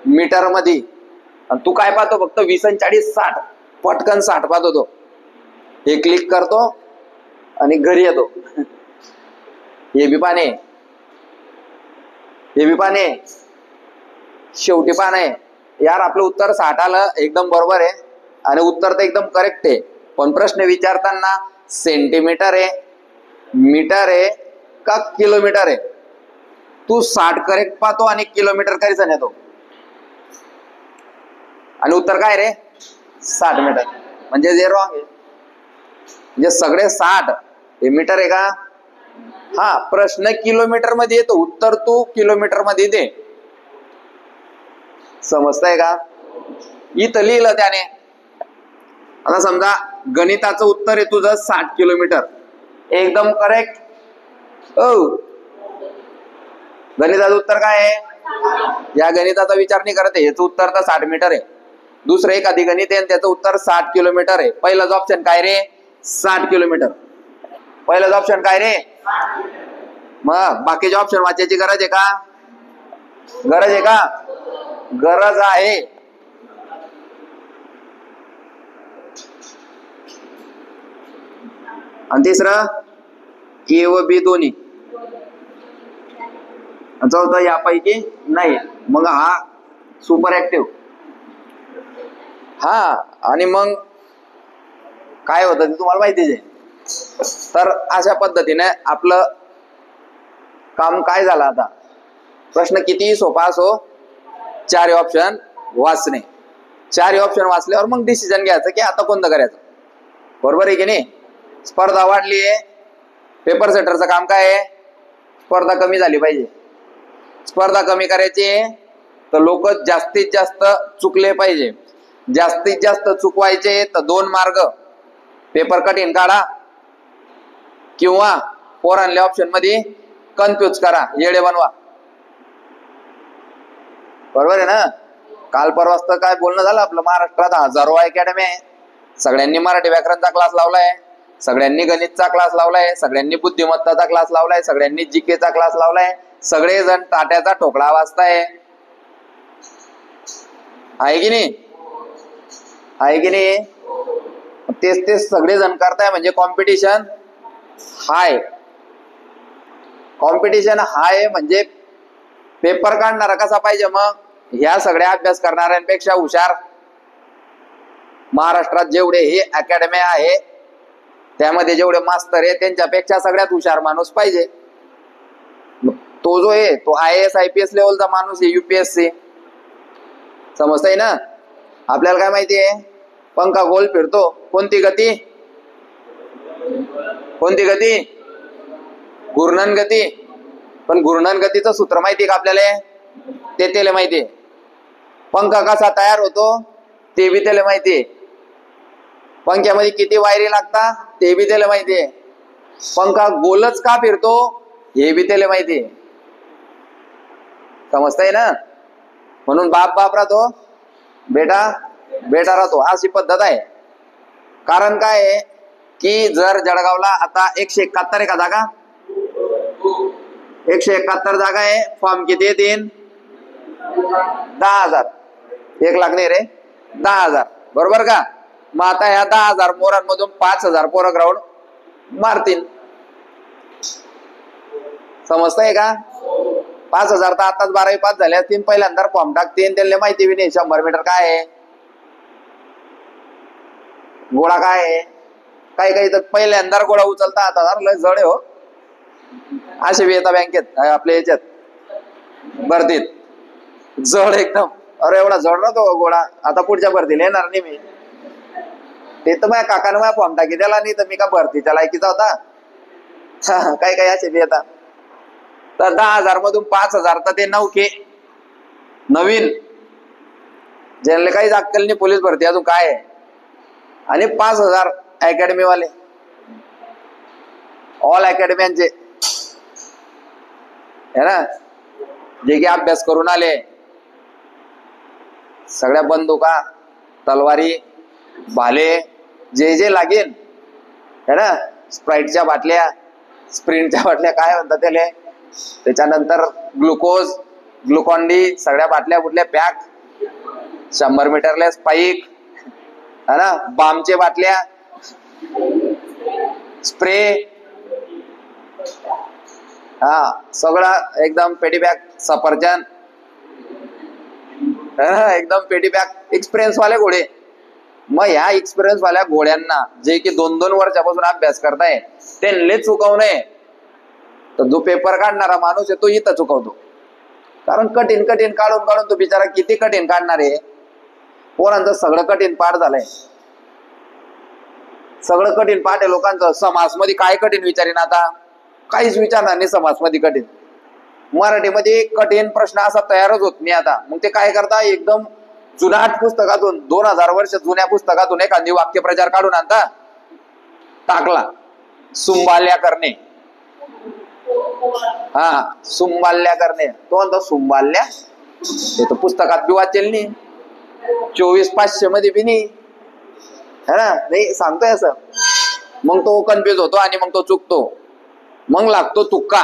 मीटर मध्ये. आणि तू काय पाहतो? फक्त 20 आणि 40 60. पटकन 60 पाहतो तो. हे क्लिक करतो आणि घरी येतो. हे बी पाने, हे बी पाने, शेवटी पाने. यार आपलं उत्तर 60 आलं, एकदम बरोबर आहे आणि उत्तर तर एकदम करेक्ट आहे. पण प्रश्न विचारताना सेंटीमीटर आहे, मीटर आहे का किलोमीटर आहे? तू 60 करेक्ट पाहतो आणि किलोमीटर करीच नेतो. आणि उत्तर काय रे? 60 मीटर. म्हणजे जे रॉंग आहे. म्हणजे सगळे 60 हे मीटर आहे का? हा, प्रश्न किलोमीटर मध्ये येतो, उत्तर तू किलोमीटर मध्ये दे. समजतंय का? इथं लिहिलं त्याने. आता समजा गणिताचं उत्तर आहे तुझं 60 किलोमीटर. एकदम करेक्ट. गणिताचं उत्तर काय आहे? या गणिताचा विचार नाही करत आहे, याचं उत्तर तर 60 मीटर आहे. दुसरं एक आधी गणित आहे त्याचं उत्तर 60 किलोमीटर आहे. पहिलाच ऑप्शन काय रे? 60 किलोमीटर. पहिलाच ऑप्शन काय रे? मग बाकीचे ऑप्शन वाचायची गरज आहे का? गरज आहे का? गरज आहे. आणि तिसरं ए व बी दोन्ही. चौथं यापैकी नाही. मग हा सुपर ऍक्टिव्ह. हा, आणि मग काय होतं ते तुम्हाला माहितीच आहे. तर अशा पद्धतीने आपलं काम काय झालं. आता प्रश्न किती सोपा असो, 4 ऑप्शन वाचणे. 4 ऑप्शन वाचल्यावर मग डिसिजन घ्यायचं की आता कोणतं करायचं. बरोबर आहे की नाही? स्पर्धा वाढली आहे. पेपर सेटरचं काम काय आहे? स्पर्धा कमी झाली पाहिजे. स्पर्धा कमी करायची आहे तर लोक जास्तीत जास्त चुकले पाहिजे. जास्तीत जास्त चुकवायचे तर 2 मार्ग. पेपर कठीण काढा किंवा पोरांच्या ऑप्शन मध्ये कन्फ्यूज करा, येडे बनवा. बरोबर आहे ना? काल परवाच तर काय बोलणं झालं आपलं. महाराष्ट्रात हजारो अकॅडमी आहे. सगळ्यांनी मराठी व्याकरणचा क्लास लावलाय, सगळ्यांनी गणितचा क्लास लावलाय, सगळ्यांनी बुद्धिमत्ताचा क्लास लावलाय, सगळ्यांनी जीकेचा क्लास लावलाय. सगळेजण ताट्याचा ठोकळा वाजताय. आहे की नाही? आहे की नाही? तेच तेच सगळेजण करताय म्हणजे कॉम्पिटिशन हाय. कॉम्पिटिशन हाय म्हणजे पेपर काढणारा कसा पाहिजे? मग ह्या सगळ्या अभ्यास करणाऱ्यांपेक्षा हुशार. महाराष्ट्रात जेवढे हे अकॅडमी आहे त्यामध्ये जेवढे मास्तर आहे त्यांच्यापेक्षा सगळ्यात हुशार माणूस पाहिजे. तो जो आहे तो IAS IPS लेवलचा माणूस आहे, UPSC. समजतंय ना? आपल्याला काय माहिती आहे? पंखा गोल फिरतो. कोणती गती? कोणती गती? घूर्णन गती. पण घूर्णन गतीचं सूत्र माहिती का आपल्याला? ते त्याला माहिती आहे. पंखा कसा तयार होतो ते बी त्याला माहिती आहे. पंख्यामध्ये किती वायरी लागतात ते बी त्याला माहिती आहे. पंखा गोलच का फिरतो हे बी त्याला माहिती आहे. समजतंय ना? म्हणून बाप बाप राहतो, बेटा बेटा राहतो, अशी पद्धत आहे. कारण काय आहे की जर जळगावला आता 171 आहे का जागा? 171 जागा आहे. फॉर्म किती येतील? 10,000. 1 लाख नाही रे, 10,000. बरोबर का? मग आता ह्या 10,000 पोरांमधून 5,000 पोरं ग्राउंड मारतील. समजतंय का? 5,000 तर आताच 12वी पास झाले असतील, पहिल्यांदा फॉर्म टाकतील. त्यांना माहिती बी नाही 100 मीटर काय आहे, गोळा काय आहे. काही काही तर पहिल्यांदा गोळा उचलता हातात, लय जड आहे हो. असे बी येतात बँकेत आपल्या याच्यात भरतीत, जड एकदम. अरे एवढा जड राहतो गोळा. आता पुढच्या भरतीला येणार नाही मी. ते तर माझ्या काकानं माझ्या फॉर्म टाकी त्याला, नाही तर मी का भरतीच्या लायकीचा होता. काही काही असे बी येतात. तर 10,000 मधून 5,000 तर ते नौके नवीन, ज्यांना काही अक्कल नाही पोलीस भरती अजून काय आहे, आणि 5,000 अकॅडमी वाले, ऑल अकॅडम्यांचे है ना, जे की अभ्यास करून आले, सगळ्या बंदुका, तलवारी, भाले, जे जे लागेल है ना, स्प्राईटच्या बाटल्या, स्प्रिंटच्या बाटल्या, काय म्हणतात त्याले, त्याच्यानंतर ग्लुकोज, ग्लुकॉन-डी, सगळ्या बाटल्या बुटल्या पॅक, 100 मीटरला स्पाईक है ना, बामचे बाटल्या, स्प्रे, हा सगळं एकदम पेटी बॅग, सफरचंद, एकदम पेटी बॅग, एक्सपिरियन्स वाले घोडे. मग ह्या एक्सपिरियन्स वाल्या घोड्यांना जे की 2-2 वर्षापासून अभ्यास करताय, त्यांना चुकवू नये. तर जो पेपर काढणारा माणूस आहे तो इथं चुकवतो, कारण कठीण कठीण काढून काढून तो बिचारा किती कठीण काढणार आहे. पोरांचं सगळं कठीण पाठ झालंय, सगळं कठीण पाठ आहे लोकांचं. समाजमध्ये काय कठीण विचारीन आता, काहीच विचारणार नाही समाजमध्ये कठीण. मराठीमध्ये कठीण प्रश्न असा तयारच होत नाही आता. मग ते काय करता, एकदम जुनाट पुस्तकातून, 2000 वर्ष जुन्या पुस्तकातून एखादी वाक्यप्रचार काढून आणता, टाकला, सुंबाल्या करणे. हा, सुंबाल्या करणे. तो म्हणतो सुंबाल्या, ते तर पुस्तकात बी वाचेल नाही, 24,500 मध्ये बी नाही है ना, नाही सांगतोय असं. मग तो कन्फ्युज होतो आणि मग तो चुकतो, मग लागतो तुक्का.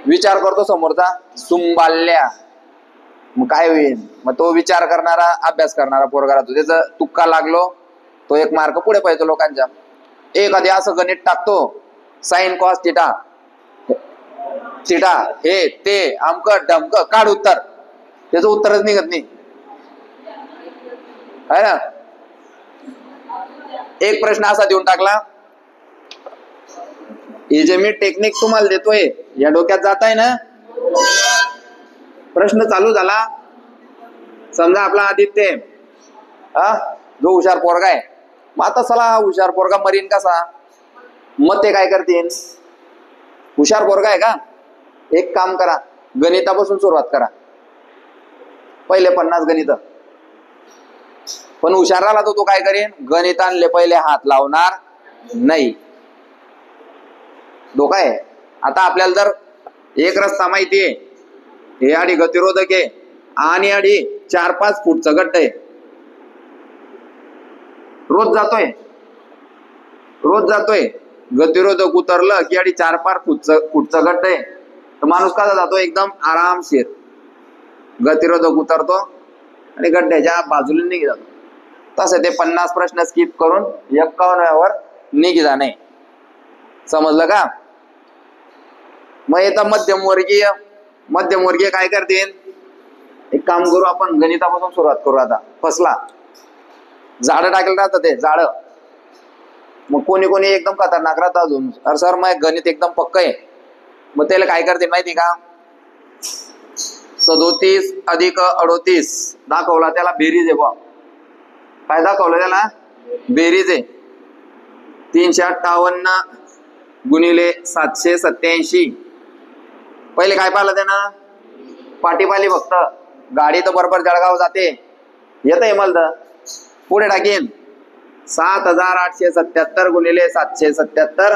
विचार करतो समोरचा, सुंबाल्या, मग काय होईल. मग तो विचार करणारा, अभ्यास करणारा पोरगा राहतो, त्याचा तुक्का लागलो, तो 1 मार्क पुढे पाहिजे लोकांच्या. एखादी असं गणित टाकतो, साइन कॉस थिटा, थिटा हे ते अमक डमक, काढ उत्तर, त्याचं उत्तरच निघत नाही है ना. एक प्रश्न असा देऊन टाकला, हे जे मी टेक्निक तुम्हाला देतोय या डोक्यात जात आहे ना. प्रश्न चालू झाला, समजा आपला आदित्य जो हुशार पोरगा आहे, मग आता चला हुशार पोरगा मरीन कसा, मग ते काय करतील, हुशार पोरगा आहे का, एक काम करा, गणितापासून सुरुवात करा, पहिले 50 गणित. पण हुशार राहिला तो काय करेन, गणितांले पहिले हात लावणार नाही. धोका आहे. आता आपल्याला जर एक रस्ता माहितीये, हे आडी गतिरोधक आहे आणि आडी 4-5 फूटचं गट्ट आहे, रोज जातोय, गतिरोधक उतरलं की आडी 4-5 फूटचं गट्ट आहे, तर माणूस कसा जातो, एकदम आरामशीर. गतिरोधक उतरतो आणि गड्ड्याच्या बाजूला निघी जातो. तसं ते 50 प्रश्न स्किप करून 51व्यावर निघी जाणे. समजलं का. मग येतं मध्यमवर्गीय काय करतील, एक काम करू आपण, गणितापासून सुरुवात करू. आता फसला, झाडं टाकेल राहतं ते झाड. मग कोणी कोणी एकदम खतरनाक राहतं अजून, अरे सर मग गणित एकदम पक्क आहे, मग त्याला काय करते माहिती का, 37 अधिक 38 दाखवला, त्याला बेरीज आहे बा. काय दाखवलं त्याला, बेरीज आहे. 358 गुणिले 787. पहिले काय पाहिलं त्यानं, पाटी पाहिली फक्त, गाडी तर बरोबर जळगाव जाते, येत आहे मला. पुढे टाकीन 7877 गुणिले 777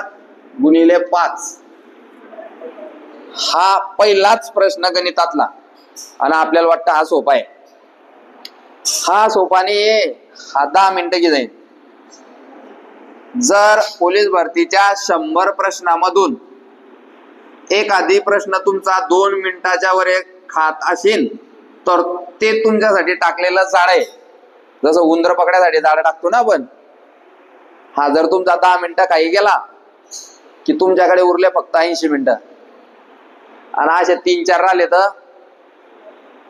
गुणिले 5. हा पहिलाच प्रश्न गणितातला, आणि आपल्याला वाटतं हा सोपा आहे. हा सोपा नाही, हा 10 मिनिटं की जाईल. जर पोलीस भरतीच्या 100 प्रश्नामधून एखादी प्रश्न तुमचा 2 मिनिटाच्या वर खात असेल, तर ते तुमच्यासाठी टाकलेलं झाड आहे. जसं उंदर पकड्यासाठी झाड टाकतो ना आपण, हा जर तुमचा 10 मिनिटं काही गेला की तुमच्याकडे उरले फक्त 80 मिनिटं, आणि असे 3-4 राहिले तर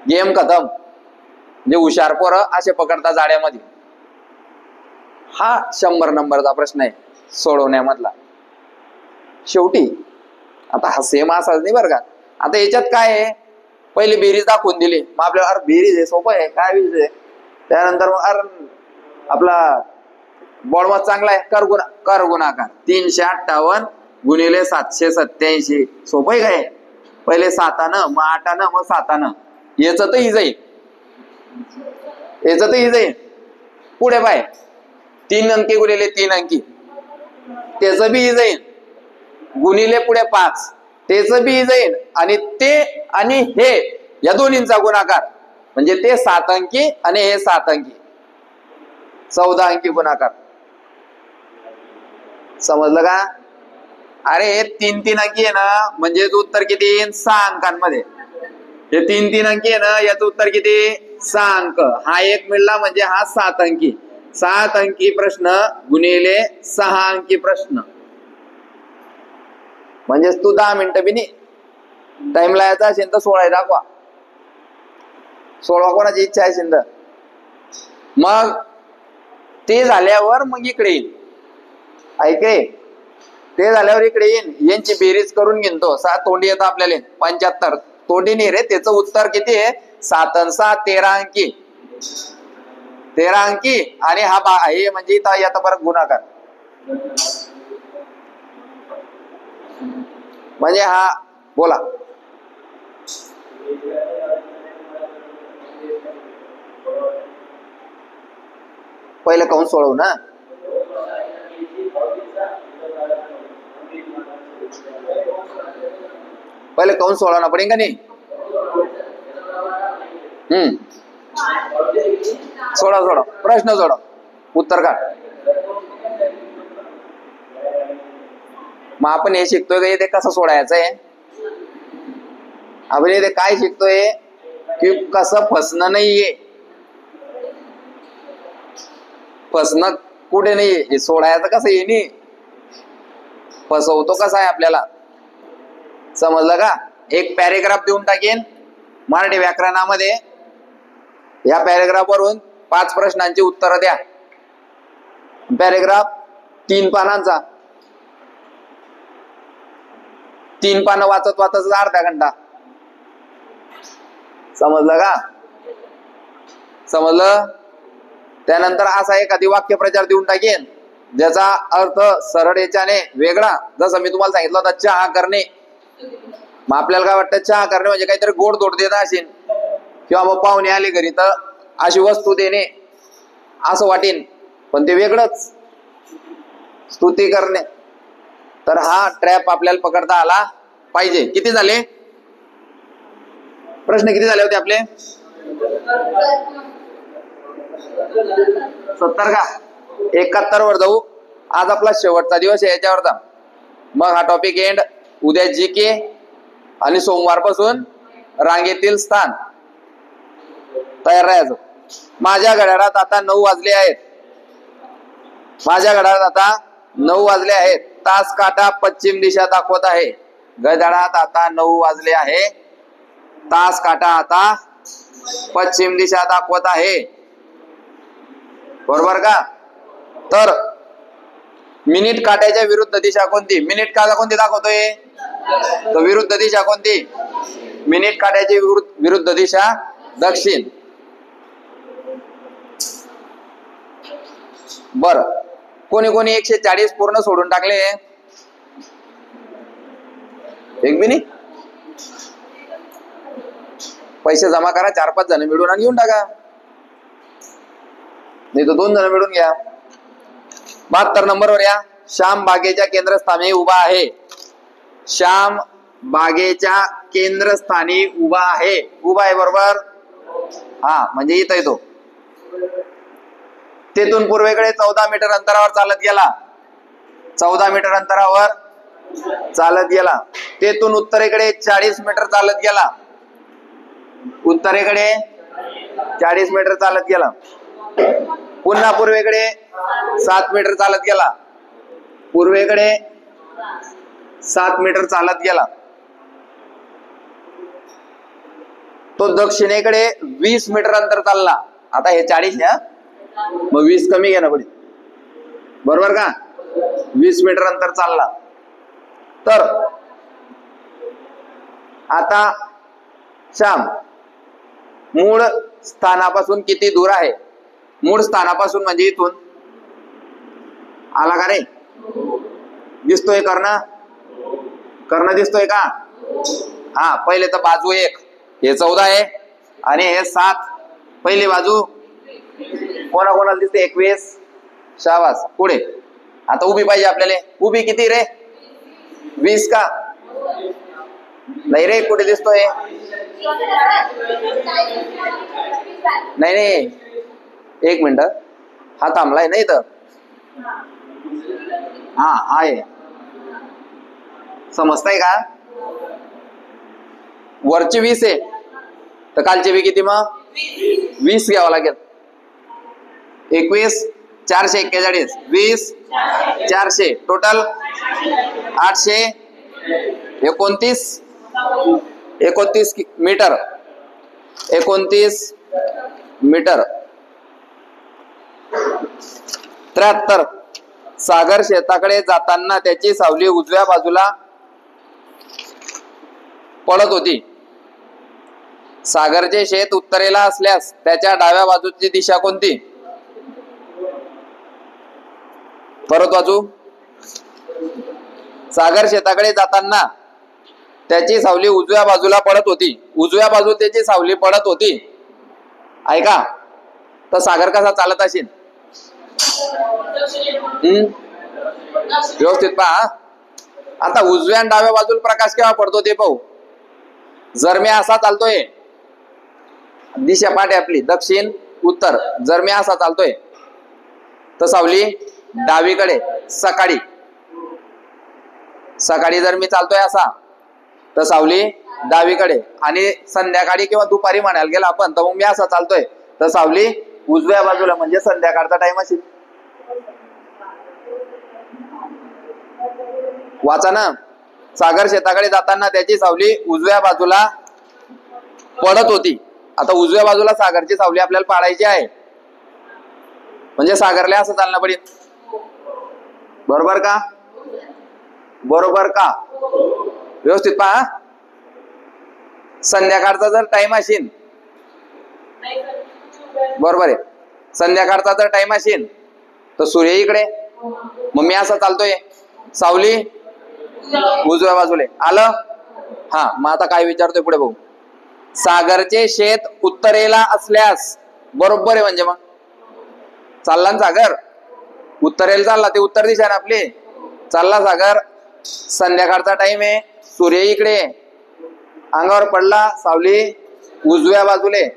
गेम खतम. म्हणजे हुशार पोरं असे पकडतात जाड्यामध्ये. हा 100 नंबरचा प्रश्न आहे सोडवण्यामधला. शेवटी आता हा सेम असाच नाही बरं का. आता याच्यात काय आहे, पहिली बेरीज दाखवून दिली, मग आपल्याला अरे बेरीज आहे सोपं आहे, काय बेरीज आहे, त्यानंतर मग आपला बॉडमॉस चांगला आहे, कर गुणाकार 358 गुणिले 787. सोपं आहे काय? पहिले 7 मग 8 मग 7. याच तर ही जाईल, याच तर ही जाईल. पुढे पाय 3 अंकी गुणिले 3 अंकी, त्याच बी ही जाईल. गुणिले पुढे 5, त्याच बी ही जाईल. आणि ते आणि हे या दोन्हींचा गुणाकार म्हणजे ते 7 अंकी आणि हे 7 अंकी, 14 अंकी गुणाकार. समजलं का? अरे हे 3 अंकी आहे ना, म्हणजे उत्तर किती येईल? 6 अंकांमध्ये. हे 3 अंकी आहे ना, याचं उत्तर किती? 6 अंक. हा एक मिळला म्हणजे हा 7 अंकी. 7 अंकी प्रश्न गुणिले 6 अंकी प्रश्न, म्हणजेच तू 10 मिनिटं बी नाही टाइम लावायचा असेल तर 16 दाखवा. 16 कोणाची इच्छा आहे शिंद. मग ते झाल्यावर मग इकडे येईल. ऐके, ते झाल्यावर इकडे येईन, यांची बेरीज करून घेईन. तो 7 तोंडी येतं आपल्याला 75. तोंडी नाही रे, त्याचं उत्तर किती आहे? 7 आणि 6 13 अंकी, 13 अंकी. आणि हा हे म्हणजे इथं याचा परत गुणाकार, म्हणजे हा बोला. पहिले काऊन सोडवू ना. पहिले काऊन सोडवना पडेल का नाही? सोडा प्रश्न सोडा, उत्तर काढ. मग आपण हे शिकतोय ते कसं सोडायचं आहे. आपण इथे काय शिकतोय की कसं फसणं नाहीये, फसणं कुठे नाहीये, हे सोडायचं कसं आहे नाही, फसवतो कसा आहे आपल्याला. समजलं का? एक पॅरेग्राफ देऊन टाकेन मराठी व्याकरणामध्ये. या पॅरेग्राफ वरून 5 प्रश्नांची उत्तरं द्या. पॅरेग्राफ 3 पानांचा, 3 पानं वाचत वाचत अर्धा घंटा. समजलं का? समजलं? त्यानंतर असा एखादी वाक्यप्रचार देऊन टाकेन ज्याचा अर्थ सरळ याच्याने वेगळा. जसं मी तुम्हाला सांगितलं होता चहा करणे. मग आपल्याला काय वाटतं? चहा करणे म्हणजे काहीतरी गोड धोड देत असेल, किंवा मग पाहुणे आले घरी तर अशी वस्तू देणे असं वाटेन, पण ते वेगळंच. स्तुती करणे. तर हा ट्रॅप आपल्याला पकडता आला पाहिजे. किती झाले प्रश्न? किती झाले होते आपले? 70 का? 71 वर जाऊ. आज आपला शेवटचा दिवस आहे याच्यावरचा. मग हा टॉपिक एंड. उद्या जीके आणि सोमवारपासून रांगेतील स्थान. तयार राहायचं. माझ्या घड्याळात आता 9 वाजले आहेत. माझ्या घड्याळात आता 9 वाजले आहेत. तास काटा पश्चिम दिशा दाखवत आहे. घड्याळात आता 9 वाजले आहे. तास काटा आता पश्चिम दिशा दाखवत आहे. बरोबर का? तर मिनिट काट्याच्या विरुद्ध दिशा कोणती? मिनिट काटा कोणती दाखवतोय? तर विरुद्ध दिशा कोणती? मिनिट काट्याची विरुद्ध दिशा दक्षिण. बर, कोणी कोणी 140 पूर्ण सोडून टाकले? एक मिनिट, पैसे जमा करा, 4-5 जण मिळून आणि घेऊन टाका, नाही तर 2 जण मिळून घ्या. 72 नंबरवर या. श्याम बागेच्या केंद्रस्थानी उभा आहे. श्याम बागेच्या केंद्रस्थानी उभा आहे. उभा आहे, बरोबर? हा, म्हणजे इथं येतो. तेथून पूर्वेकडे 14 मीटर अंतरावर चालत गेला. 14 मीटर अंतरावर चालत गेला. तेथून उत्तरेकडे 40 मीटर चालत गेला. उत्तरेकडे 40 मीटर चालत गेला. पुन्हा पूर्वेकडे 7 मीटर चालत गेला. पूर्वेकडे 7 मीटर चालत गेला. तो दक्षिणेकडे 20 मीटर अंतर चालला. आता हे 40 आहे, मग 20 कमी घ्या ना पुढे, बरोबर का? 20 मीटर अंतर चालला. तर आता श्याम मूळ स्थानापासून किती दूर आहे? मूळ स्थानापासून म्हणजे इथून आला का रे? दिसतोय कर्ण? कर्ण दिसतोय का? हा, पहिले तर बाजू 1 हे 14 आहे आणि हे 7. पहिली बाजू कोणाकोणाला दिसते? 21. शाबास. पुढे आता उभी पाहिजे आपल्याला. उभी किती रे? 20 का? नाही रे, कुठे दिसतोय? नाही नाही, 1 मिनिट. हा थांबलाय नाही तर. हा आहे, समजताय का? वरची 20 आहे तर कालचे बी किती? मग 20 घ्यावं लागेल. 21 441 20 400 टोटल 829 मीटर. 29 मीटर. 73. सागर शेताकडे जाताना त्याची सावली उजव्या बाजूला पडत होती. सागरचे शेत उत्तरेला असल्यास त्याच्या डाव्या बाजूची दिशा कोणती? परत वाचू. सागर शेताकडे जाताना त्याची सावली उजव्या बाजूला पडत होती. उजव्या बाजू त्याची सावली पडत होती, ऐका. तर सागर कसा चालत असेल? व्यवस्थित पहा. आता उजव्या आणि डाव्या बाजूला प्रकाश केव्हा पडतो ते पाहू. जर मी असा चालतोय, दिशा पाठ आपली दक्षिण उत्तर, जर मी असा चालतोय तर सावली डावीकडे. सकाळी जर मी चालतोय असा तर सावली डावीकडे. आणि संध्याकाळी किंवा दुपारी म्हणायला गेला आपण तर मग मी असा चालतोय तर सावली उजव्या बाजूला, म्हणजे संध्याकाळचा टाइम असेल. वाचा ना. सागर शेताकडे जाताना त्याची सावली उजव्या बाजूला पडत होती. आता उजव्या बाजूला सागरची सावली आपल्याला पाडायची आहे, म्हणजे सागरला असं चालणं पडेल. बरोबर का? बरोबर का? व्यवस्थित पहा. संध्याकाळचा जर टाइम असेल, बरोबर आहे, संध्याकाळचा जर टाइम असेल तर सूर्य इकडे, मग मी असं चालतोय, सावली उजव्या बाजूला. आलं? हा, मग आता काय विचारतोय पुढे भाऊ. सागरचे शेत उत्तरेला असल्यास, बरोबर आहे, म्हणजे मग चालला ना सागर उत्तरेला, चालला ते उत्तर दिशा ना आपली. चालला सागर, संध्याकाळचा टाइम आहे, सूर्य इकडे, अंगावर पडला, सावली उजव्या बाजूले.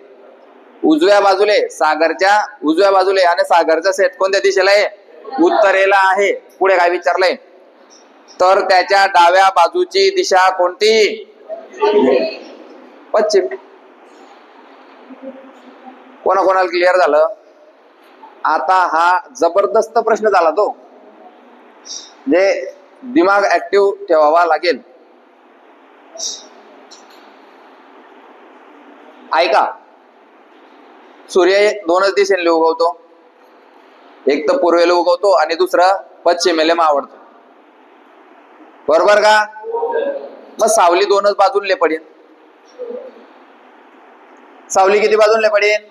उजव्या बाजूले, सागरच्या उजव्या बाजूले. आणि सागरचा शेत कोणत्या दिशेला आहे? उत्तरेला आहे. पुढे काय विचारलंय? तर त्याच्या डाव्या बाजूची दिशा कोणती? पश्चिम. कोणाकोणाला क्लिअर झालं? आता हा जबरदस्त प्रश्न झाला तो, म्हणजे दिमाग ऍक्टिव्ह ठेवावा लागेल. ऐका, सूर्य 2च दिशेने उगवतो. एक तर पूर्वेला उगवतो आणि दुसरं पश्चिमेला मावळतो. बरोबर का? मग सावली 2च बाजूला पडेल. सावली किती बाजूला पडेल?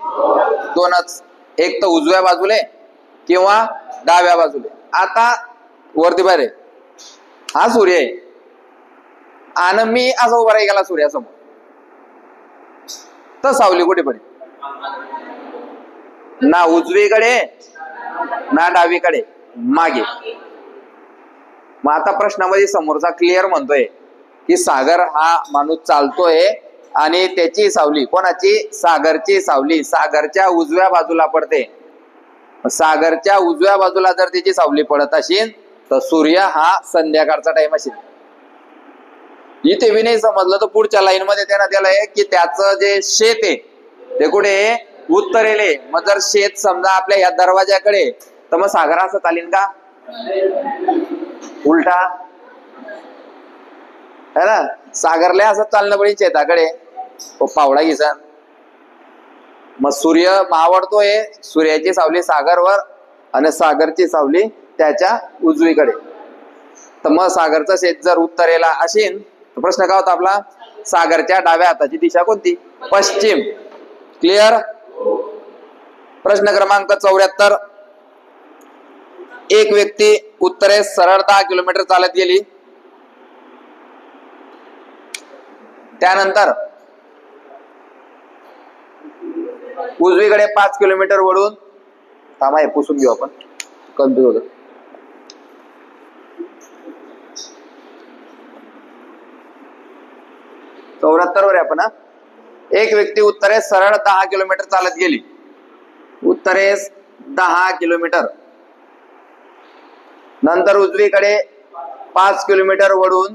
2च. एक तर उजव्या बाजूले किंवा डाव्या बाजूले. आता वरती बाहेर हा सूर्य आहे आणि मी असं उभा राही गेला सूर्यासमोर, तर सावली कुठे पडेल? ना उजवीकडे ना डावीकडे, मागे. मग आता प्रश्नामध्ये समोरचा क्लिअर म्हणतोय की सागर हा माणूस चालतोय आणि त्याची सावली, कोणाची? सागरची सावली सागरच्या उजव्या बाजूला पडते. सागरच्या उजव्या बाजूला जर त्याची सावली पडत असेल तर सूर्य हा संध्याकाळचा टाइम असेल. इथे बी नाही समजलं तर पुढच्या लाईन मध्ये त्यांना दिलंय की त्याचं जे शेत आहे ते कुठे? उत्तरेले. मग जर शेत समजा आपल्या या दरवाजाकडे, तर मग सागर असं चालेल का? उलटा है ना. सागरला असं चालणं पडेल शेताकडे, पावडा घिसा. मग सूर्य मावळतोय, सूर्याची सावली सागरवर आणि सागरची सावली त्याच्या उजवीकडे. तर मग सागरचं शेत जर उत्तरेला असेल तर प्रश्न काय होता आपला? सागरच्या डाव्या हाताची दिशा कोणती? पश्चिम. क्लिअर? प्रश्न क्रमांक 74. एक व्यक्ती उत्तरेस सरळ 10 किलोमीटर चालत गेली. त्यानंतर उजवीकडे 5 किलोमीटर वळून, थांबा हे पुसून घेऊ आपण, कन्फ्यूज होतं. वर आपण एक व्यक्ती उत्तरेस सरळ 10 किलोमीटर चालत गेली. उत्तरेस 10 किलोमीटर, नंतर उजवीकडे 5 किलोमीटर वळून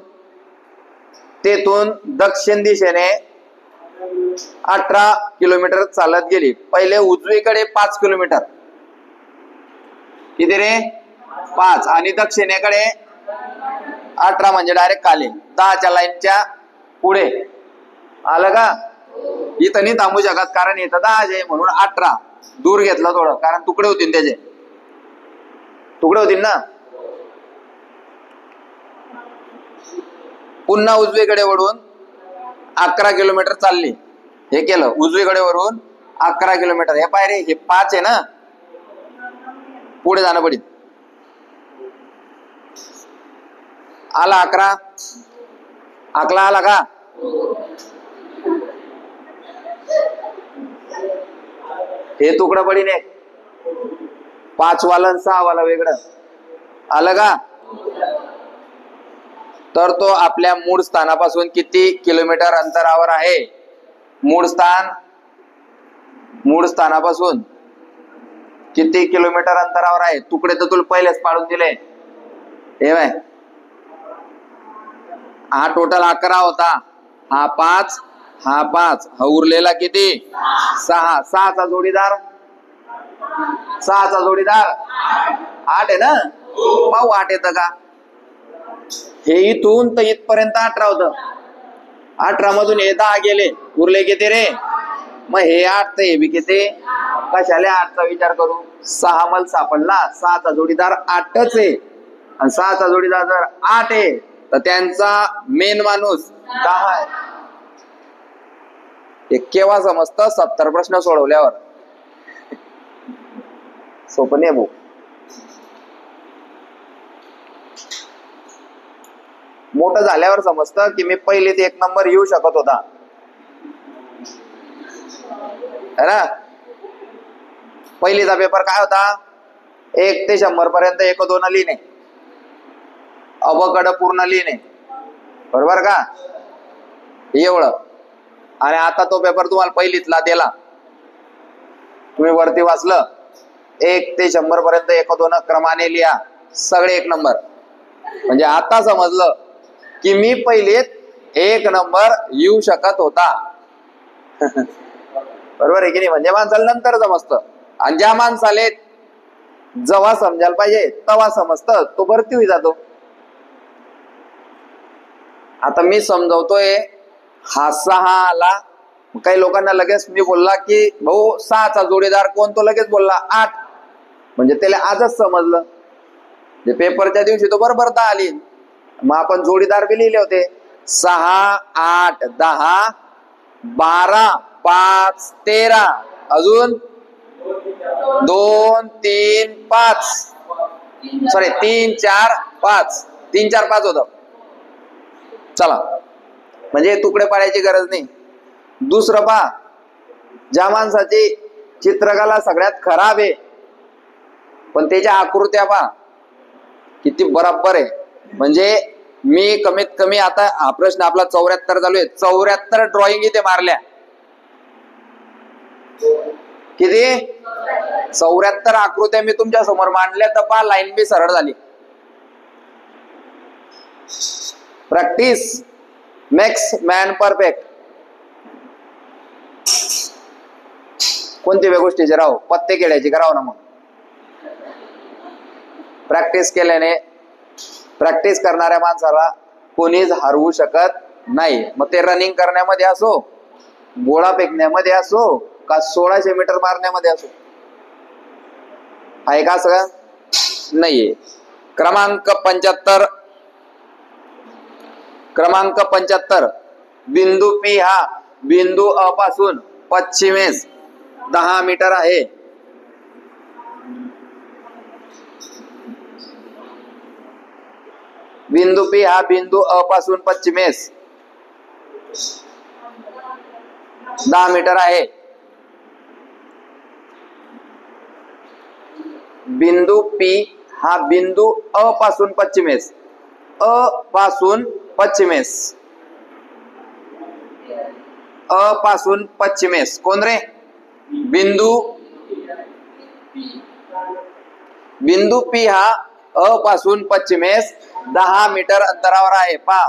तेथून दक्षिण दिशेने 18 किलोमीटर चालत गेली. पहिले उजवीकडे 5 किलोमीटर, किती रे 5, आणि दक्षिणेकडे 18 म्हणजे डायरेक्ट खाली 10च्या लाईनच्या पुढे. आलं का? इथं नाही थांबू शकत कारण इथं 10 आहे म्हणून 18 दूर घेतलं थोडं, कारण तुकडे होतील, त्याचे तुकडे होतील ना. पुन्हा उजवीकडे वळून 11 किलोमीटर चालली. हे केलं उजवीकडे वळून 11 किलोमीटर. हे पाय रे, हे 5 आहे ना, पुढे जाणं पडेल. आला 11, आकला आला का? हे तुकडं पडीन एक, 5 वाला 6 वाला वेगळं. आलं का? तर तो आपल्या मूळ स्थानापासून किती किलोमीटर अंतरावर आहे? मूळ स्थानापासून किती किलोमीटर अंतरावर आहे? तुकडे तर तुला पहिलेच पाडून दिले. हे बाय, हा टोटल 11 होता, हा 5, हा 5, हा उरलेला किती? 6. 6चा जोडीदार 8 आहे ना. पाहू 8 येतं का? हे इथून तर इथपर्यंत 18 होतं. 18 मधून हे 10 गेले, उरले किती रे? मग हे 8 तर हे बी किती? कशाला 8चा विचार करू? 6 मला सापडला. 6चा जोडीदार 8च आहे, आणि 6चा जोडीदार जर 8 आहे तर त्यांचा मेन माणूस 10 आहे. हे केव्हा समजतं? 70 प्रश्न सोडवल्यावर. सोपं नाही भाऊ. मोठं झाल्यावर समजतं की मी पहिलीत 1 नंबर येऊ शकत होता, है ना. पहिलीचा पेपर काय होता? 1 ते 100 पर्यंत 1 2 लिहिणे, अबकड पूर्ण लिहिणे, बरोबर का? एवढं. आणि आता तो पेपर तुम्हाला पहिलीतला दिला, तुम्ही वरती वाचलं, 1 ते 100 पर्यंत 1 2 क्रमाने लिहा, सगळे 1 नंबर. म्हणजे आता समजलं की मी पहिलीत 1 नंबर येऊ शकत होता. बरोबर आहे की नाही? म्हणजे माणसाला नंतर समजतं, आणि ज्या माणसाले जेव्हा समजायला पाहिजे तेव्हा समजतं, तो भरती होई जातो. आता मी समजवतोय, हा 6 आला, काही लोकांना लगेच मी बोलला की भाऊ 6चा जोडीदार कोण? तो लगेच बोलला 8. म्हणजे त्याला आजच समजलं. पेपरच्या दिवशी तो बरोबर 10 आली. मग आपण जोडीदार बी लिहिले होते, 6 8 10 12 5 13, अजून 2 3 5, सॉरी 3 4 5, 3 4 5 होतं. चला, म्हणजे तुकडे पाडायची गरज नाही. दुसरं पहा, ज्या माणसाची चित्रकला सगळ्यात खराब आहे पण त्याच्या आकृत्या पहा किती बरोबर आहे. म्हणजे मी कमीत कमी, आता हा प्रश्न आपला 74 चालू आहे, 74 ड्रॉइंग इथे मारल्या. किती? 74 आकृत्या मी तुमच्या समोर मांडल्या, तर पहा लाईन बी सरळ झाली. Practice makes man perfect. कोणत्या गोष्टीचे राहो? पत्ते खेळायची करावं ना. मग प्रॅक्टिस केल्याने, प्रॅक्टिस करणाऱ्या माणसाला कोणीच हरवू शकत नाही. मग ते रनिंग करण्यामध्ये असो, गोळा फेकण्यामध्ये असो, का 1600 मीटर मारण्यामध्ये असो. आहे का सगळं? नाहीये. क्रमांक 75 बिंदू P हा बिंदू अ पासून पश्चिमेस 10 मीटर आहे. बिंदू पी हा बिंदू अ पासून पश्चिमेस 10 मीटर आहे. बिंदू पी हा बिंदू अ पासून पश्चिमेस कोण रे? बिंदू पी हा अ पासून पश्चिमेस 10 मीटर अंतरावर आहे. पा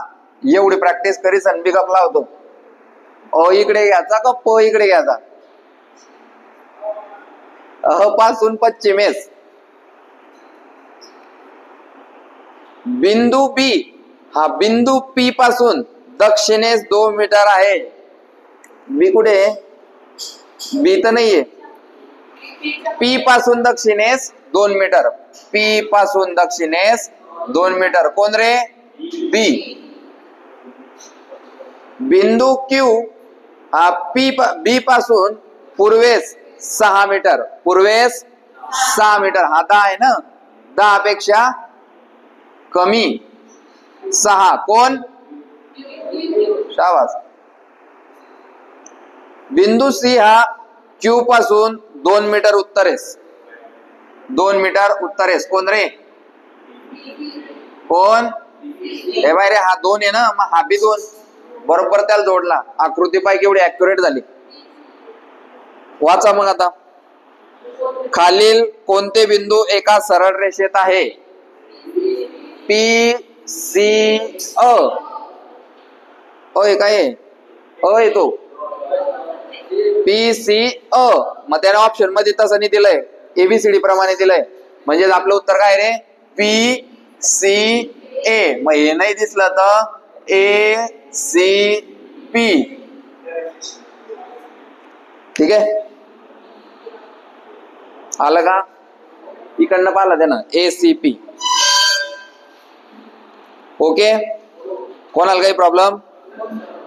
एवढी प्रॅक्टिस करी सनबी कप लावतो. अ इकडे घ्यायचा का प इकडे घ्यायचा? अ पासून पश्चिमेस. बिंदू बी हा बिंदू पी पासून दक्षिणेस 2 मीटर आहे. बी कुठे? बी तर नाहीये. पी पासून दक्षिणेस 2 मीटर. पी पासून दक्षिणेस 2 मीटर. कोण रे? बी. बिंदू क्यू हा बी पासून पूर्वेस 6 मीटर. पूर्वेस 6 मीटर. हा 10 आहे ना? 10 पेक्षा कमी 6. कोण? शाबास. बिंदू सी हा क्यू पासून 2 मीटर उत्तरेस. 2 मीटर उत्तरेस. कोण रे? कोण? हे बाय रे, हा 2 आहे ना, मग हा बी 2 बरोबर त्याला जोडला. आकृती पाय केवढी ऍक्युरेट झाली. वाचा मग आता. खालील कोणते बिंदू एका सरळ रेषेत आहे? पी सी अ. काय आहे तो? पी सी अ. मग त्याने ऑप्शन मध्ये तसं नाही दिलंय, एबीसीडी प्रमाणे दिलंय. म्हणजे आपलं उत्तर काय रे? पी सी ए. मग हे नाही दिसलं तर ए सी पी. ठीक आहे, आलं का? इकडनं पाहिलं ते ना, ए सी पी. ओके, कोणाला काही प्रॉब्लेम?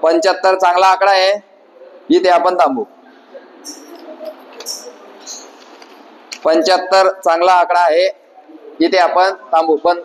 75 चांगला आकडा आहे. इथे आपण थांबू. 75 चांगला आकडा आहे. इथे आपण थांबू. पण